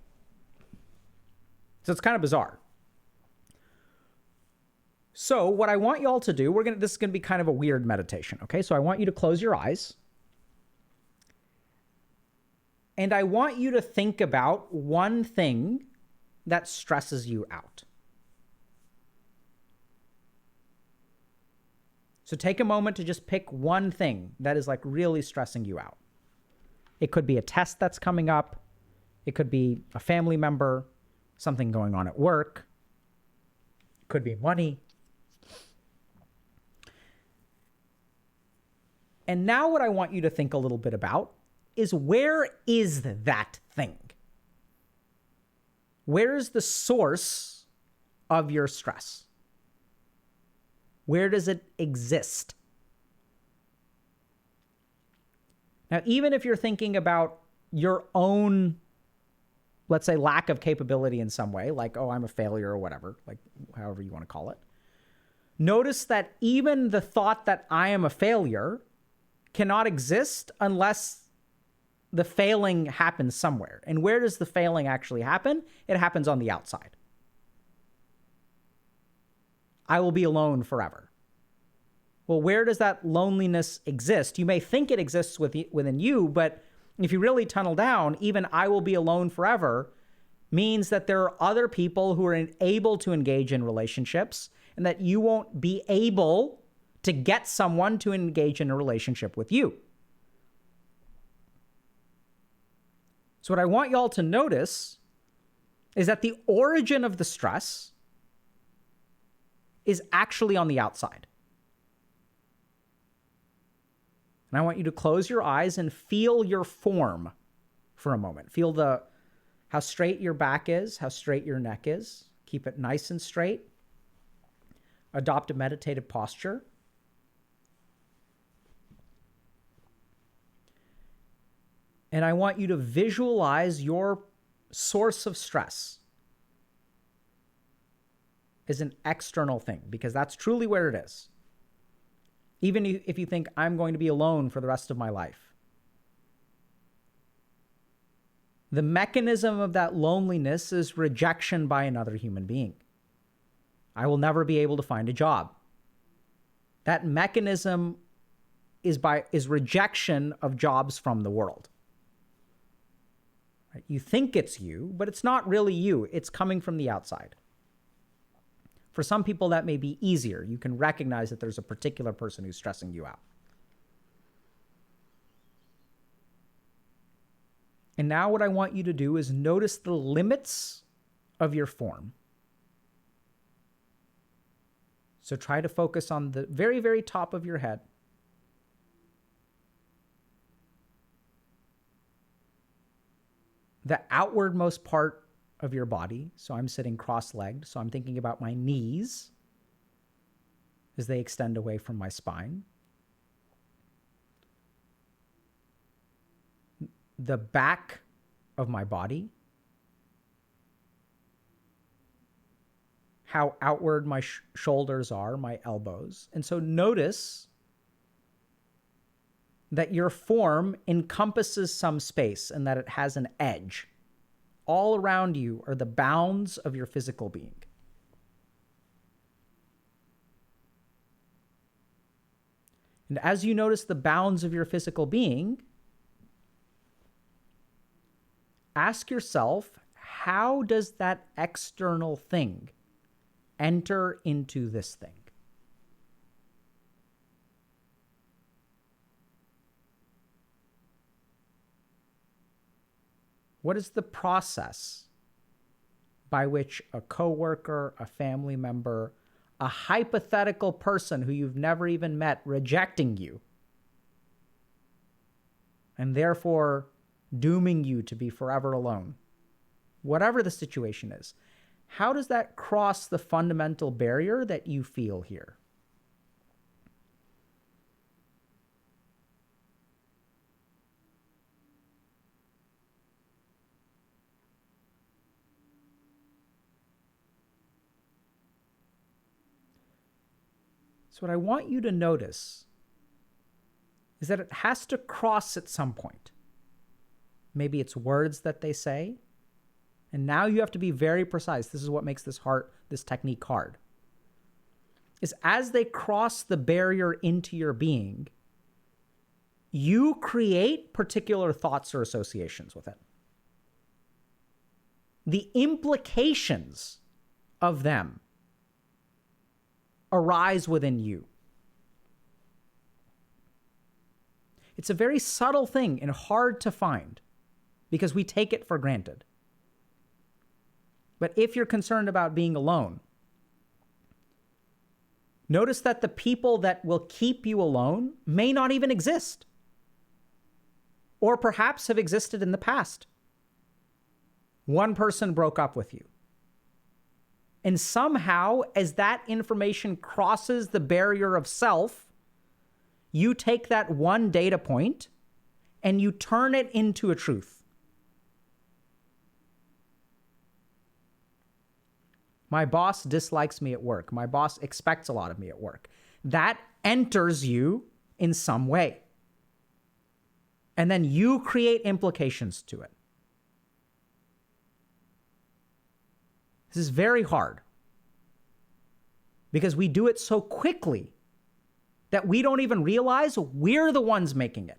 So it's kind of bizarre. So what I want you all to do, this is going to be kind of a weird meditation, okay? So I want you to close your eyes. And I want you to think about one thing that stresses you out. So take a moment to just pick one thing that is like really stressing you out. It could be a test that's coming up. It could be a family member, something going on at work. It could be money. And now what I want you to think a little bit about is, where is that thing? Where is the source of your stress? Where does it exist? Now, even if you're thinking about your own, let's say, lack of capability in some way, like, oh, I'm a failure or whatever, like however you want to call it, notice that even the thought that I am a failure cannot exist unless the failing happens somewhere. And where does the failing actually happen? It happens on the outside. I will be alone forever. Well, where does that loneliness exist? You may think it exists within you, but if you really tunnel down, even I will be alone forever means that there are other people who are able to engage in relationships, and that you won't be able to get someone to engage in a relationship with you. So what I want y'all to notice is that the origin of the stress is actually on the outside. And I want you to close your eyes and feel your form for a moment. Feel how straight your back is, how straight your neck is. Keep it nice and straight. Adopt a meditative posture. And I want you to visualize your source of stress as an external thing, because that's truly where it is. Even if you think, I'm going to be alone for the rest of my life. The mechanism of that loneliness is rejection by another human being. I will never be able to find a job. That mechanism is rejection of jobs from the world. Right? You think it's you, but it's not really you. It's coming from the outside. For some people, that may be easier. You can recognize that there's a particular person who's stressing you out. And now what I want you to do is notice the limits of your form. So try to focus on the very, very top of your head. The outwardmost part of your body. So I'm sitting cross-legged. So I'm thinking about my knees as they extend away from my spine. The back of my body. How outward my shoulders are, my elbows. And so notice that your form encompasses some space and that it has an edge. All around you are the bounds of your physical being. And as you notice the bounds of your physical being, ask yourself, how does that external thing enter into this thing? What is the process by which a coworker, a family member, a hypothetical person who you've never even met rejecting you and therefore dooming you to be forever alone, whatever the situation is, how does that cross the fundamental barrier that you feel here? So what I want you to notice is that it has to cross at some point. Maybe it's words that they say. And now you have to be very precise. This is what makes this technique hard. Is as they cross the barrier into your being, you create particular thoughts or associations with it. The implications of them arise within you. It's a very subtle thing and hard to find because we take it for granted. But if you're concerned about being alone, notice that the people that will keep you alone may not even exist, or perhaps have existed in the past. One person broke up with you. And somehow, as that information crosses the barrier of self, you take that one data point and you turn it into a truth. My boss dislikes me at work. My boss expects a lot of me at work. That enters you in some way. And then you create implications to it. This is very hard because we do it so quickly that we don't even realize we're the ones making it.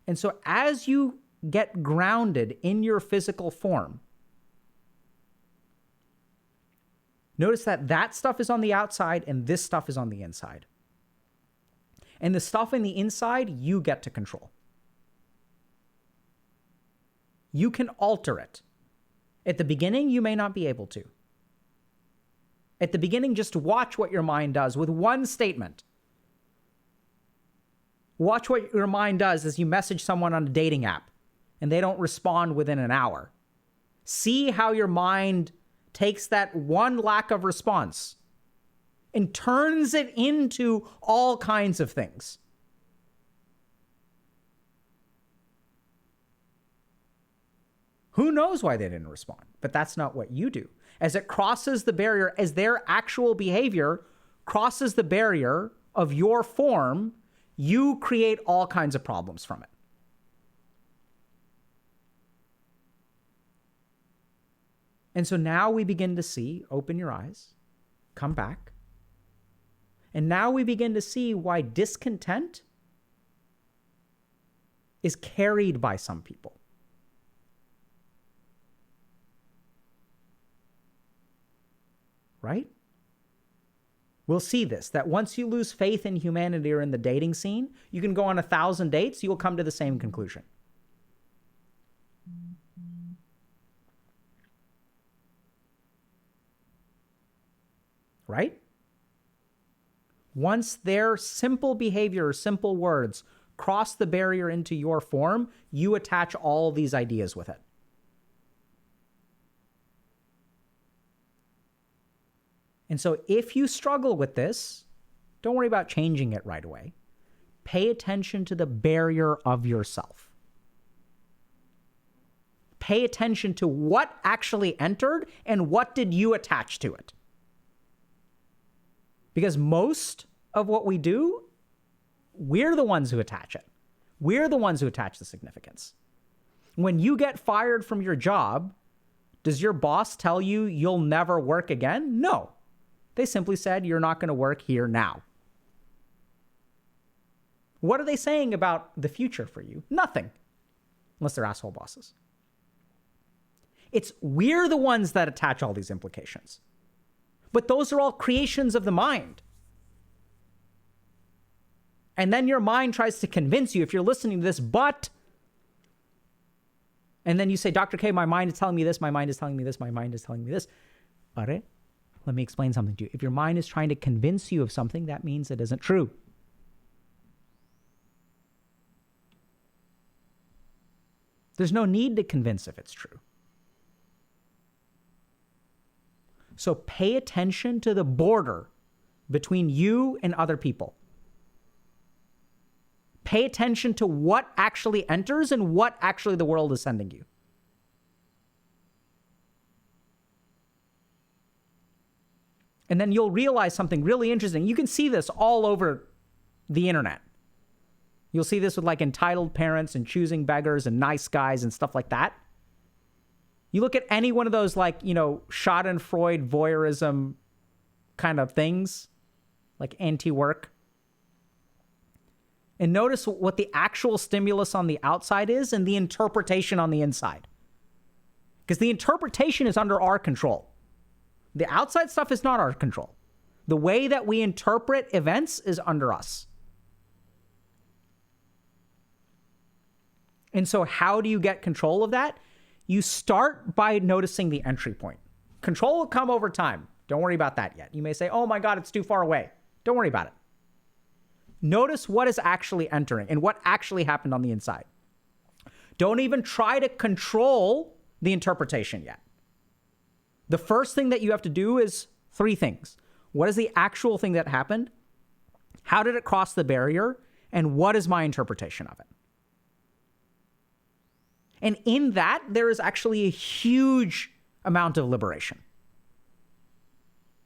And so as you get grounded in your physical form, notice that that stuff is on the outside and this stuff is on the inside. And the stuff in the inside, you get to control. You can alter it. At the beginning, you may not be able to. At the beginning, just watch what your mind does with one statement. Watch what your mind does as you message someone on a dating app and they don't respond within an hour. See how your mind takes that one lack of response and turns it into all kinds of things. Who knows why they didn't respond? But that's not what you do. As it crosses the barrier, as their actual behavior crosses the barrier of your form, you create all kinds of problems from it. And so now we begin to see, open your eyes, come back. And now we begin to see why discontent is carried by some people. Right? We'll see this, that once you lose faith in humanity or in the dating scene, you can go on 1,000 dates, you will come to the same conclusion. Right? Once their simple behavior or simple words cross the barrier into your form, you attach all these ideas with it. And so if you struggle with this, don't worry about changing it right away. Pay attention to the barrier of yourself. Pay attention to what actually entered and what did you attach to it. Because most of what we do, we're the ones who attach it. We're the ones who attach the significance. When you get fired from your job, does your boss tell you you'll never work again? No. They simply said, you're not going to work here now. What are they saying about the future for you? Nothing. Unless they're asshole bosses. We're the ones that attach all these implications. But those are all creations of the mind. And then your mind tries to convince you, if you're listening to this, but, and then you say, Dr. K, my mind is telling me this, my mind is telling me this, my mind is telling me this. Let me explain something to you. If your mind is trying to convince you of something, that means it isn't true. There's no need to convince if it's true. So pay attention to the border between you and other people. Pay attention to what actually enters and what actually the world is sending you. And then you'll realize something really interesting. You can see this all over the internet. You'll see this with like entitled parents and choosing beggars and nice guys and stuff like that. You look at any one of those like, Schadenfreude, voyeurism kind of things, like anti-work. And notice what the actual stimulus on the outside is and the interpretation on the inside. Because the interpretation is under our control. The outside stuff is not our control. The way that we interpret events is under us. And so how do you get control of that? You start by noticing the entry point. Control will come over time. Don't worry about that yet. You may say, oh my God, it's too far away. Don't worry about it. Notice what is actually entering and what actually happened on the inside. Don't even try to control the interpretation yet. The first thing that you have to do is 3 things. What is the actual thing that happened? How did it cross the barrier? And what is my interpretation of it? And in that, there is actually a huge amount of liberation.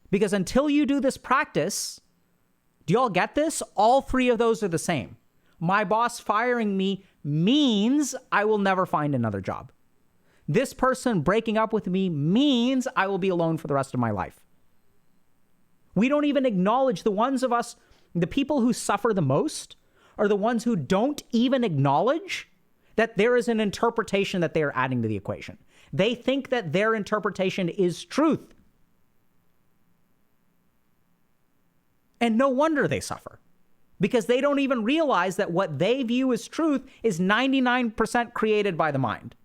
Because until you do this practice, do you all get this? All 3 of those are the same. My boss firing me means I will never find another job. This person breaking up with me means I will be alone for the rest of my life. We don't even acknowledge the ones of us, the people who suffer the most are the ones who don't even acknowledge that there is an interpretation that they are adding to the equation. They think that their interpretation is truth. And no wonder they suffer, because they don't even realize that what they view as truth is 99% created by the mind.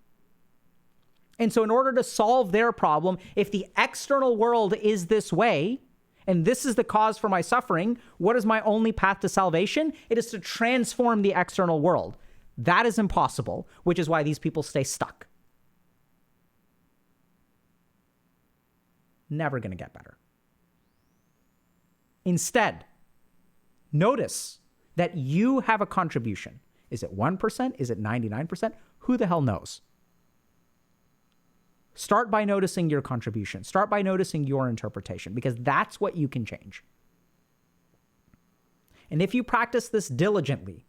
And so in order to solve their problem, if the external world is this way, and this is the cause for my suffering, what is my only path to salvation? It is to transform the external world. That is impossible, which is why these people stay stuck. Never going to get better. Instead, notice that you have a contribution. Is it 1%? Is it 99%? Who the hell knows? Start by noticing your contribution. Start by noticing your interpretation, because that's what you can change. And if you practice this diligently,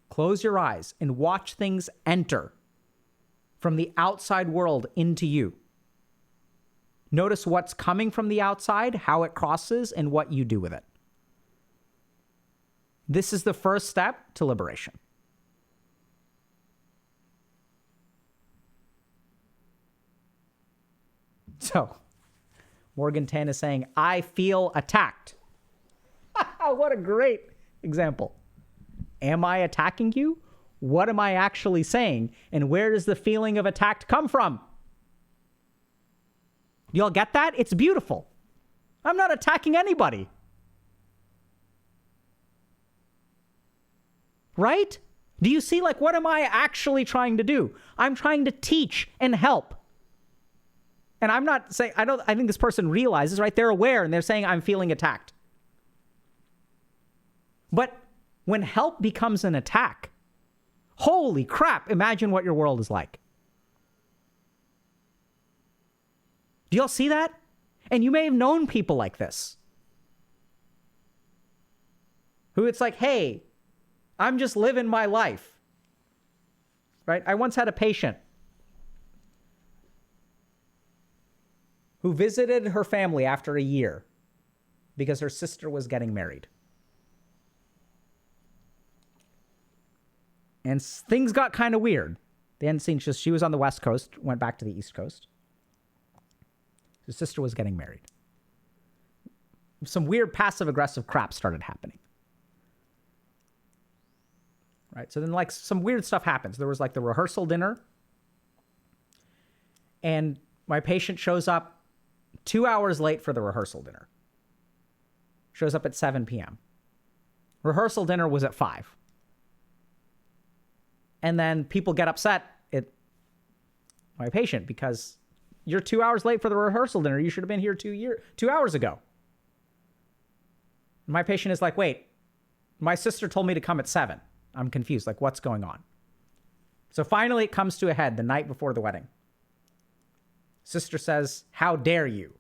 close your eyes and watch things enter from the outside world into you. Notice what's coming from the outside, how it crosses, and what you do with it. This is the first step to liberation. So, Morgan Tan is saying, I feel attacked. What a great example. Am I attacking you? What am I actually saying? And where does the feeling of attacked come from? Y'all get that? It's beautiful. I'm not attacking anybody. Right? Do you see, what am I actually trying to do? I'm trying to teach and help. And I'm not saying, I think this person realizes, right? They're aware and they're saying, I'm feeling attacked. But when help becomes an attack, holy crap, imagine what your world is like. Do y'all see that? And you may have known people like this, who it's like, hey, I'm just living my life, right? I once had a patient who visited her family after a year because her sister was getting married. And things got kind of weird. They hadn't seen, she was on the West Coast, went back to the East Coast. His sister was getting married. Some weird passive-aggressive crap started happening. right? So then like some weird stuff happens. There was like the rehearsal dinner, and my patient shows up 2 hours late for the rehearsal dinner. Shows up at 7 p.m. Rehearsal dinner was at 5. And then people get upset at my patient because you're 2 hours late for the rehearsal dinner. You should have been here 2 hours ago. My patient is like, wait, my sister told me to come at 7. I'm confused. Like, what's going on? So finally it comes to a head the night before the wedding. Sister says, how dare you?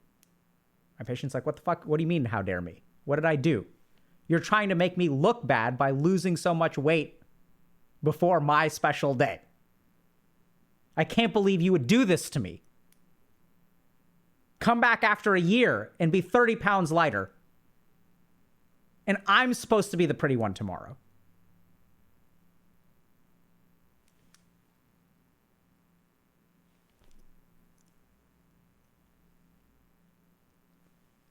My patient's like, what the fuck? What do you mean, how dare me? What did I do? You're trying to make me look bad by losing so much weight before my special day. I can't believe you would do this to me. Come back after a year and be 30 pounds lighter. And I'm supposed to be the pretty one tomorrow.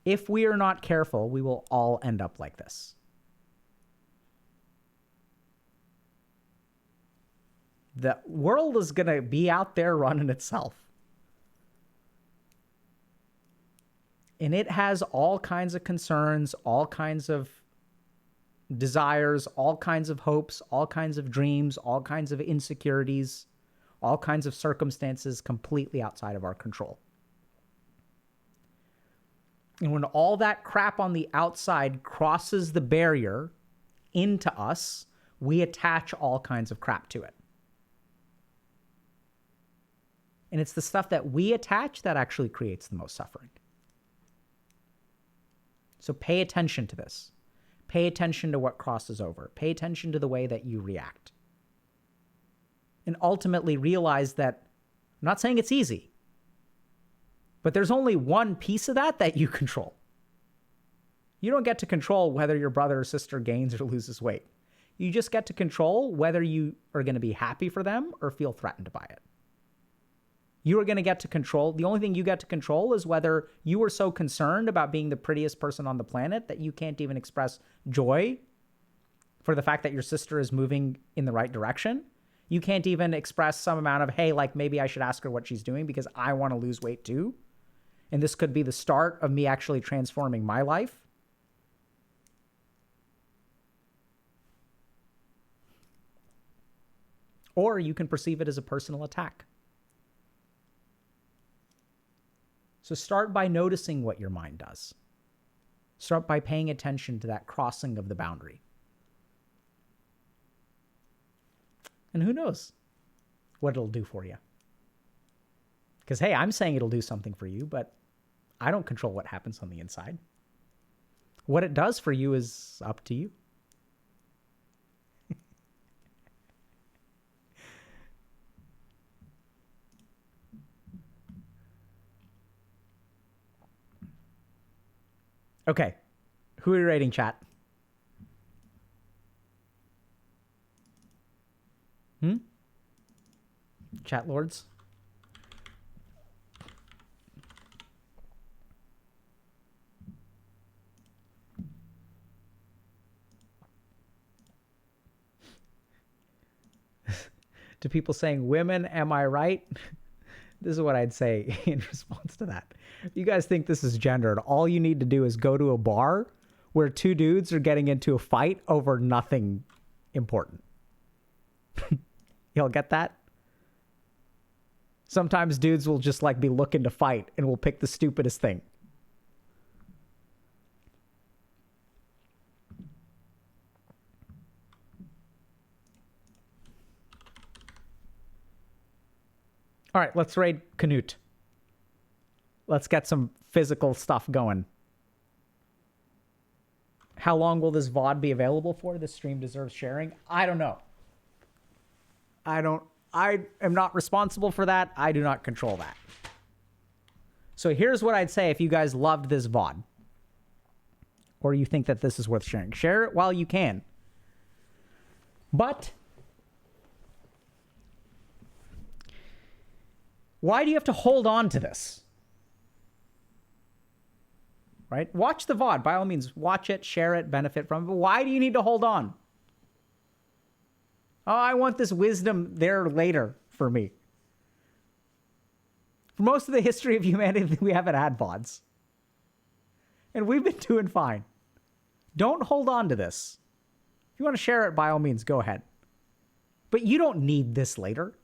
If we are not careful, we will all end up like this. The world is going to be out there running itself. And it has all kinds of concerns, all kinds of desires, all kinds of hopes, all kinds of dreams, all kinds of insecurities, all kinds of circumstances completely outside of our control. And when all that crap on the outside crosses the barrier into us, we attach all kinds of crap to it. And it's the stuff that we attach that actually creates the most suffering. So pay attention to this. Pay attention to what crosses over. Pay attention to the way that you react. And ultimately realize that, I'm not saying it's easy, but there's only one piece of that you control. You don't get to control whether your brother or sister gains or loses weight. You just get to control whether you are going to be happy for them or feel threatened by it. You are going to get to control. The only thing you get to control is whether you are so concerned about being the prettiest person on the planet that you can't even express joy for the fact that your sister is moving in the right direction. You can't even express some amount of, hey, like maybe I should ask her what she's doing because I want to lose weight too. And this could be the start of me actually transforming my life. Or you can perceive it as a personal attack. So start by noticing what your mind does. Start by paying attention to that crossing of the boundary. And who knows what it'll do for you. Because, hey, I'm saying it'll do something for you, but I don't control what happens on the inside. What it does for you is up to you. Okay. Who are you rating, chat? Chat lords? To people saying, women, am I right? This is what I'd say in response to that. If you guys think this is gendered, all you need to do is go to a bar where two dudes are getting into a fight over nothing important. Y'all get that? Sometimes dudes will just like be looking to fight and will pick the stupidest thing. All right, let's raid Canute. Let's get some physical stuff going. How long will this VOD be available for? This stream deserves sharing. I don't know. I am not responsible for that. I do not control that. So here's what I'd say if you guys loved this VOD. Or you think that this is worth sharing. Share it while you can. But why do you have to hold on to this? Right? Watch the VOD. By all means, watch it, share it, benefit from it. But why do you need to hold on? Oh, I want this wisdom there later for me. For most of the history of humanity, we haven't had VODs. And we've been doing fine. Don't hold on to this. If you want to share it, by all means, go ahead. But you don't need this later.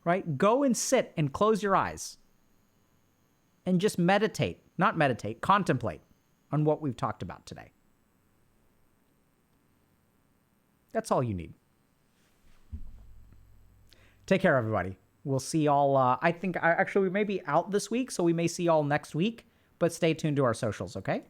Right? Go and sit and close your eyes. And just meditate. Not meditate, contemplate on what we've talked about today. That's all you need. Take care, everybody. We'll see y'all. I think actually we may be out this week, so we may see y'all next week. But stay tuned to our socials, okay?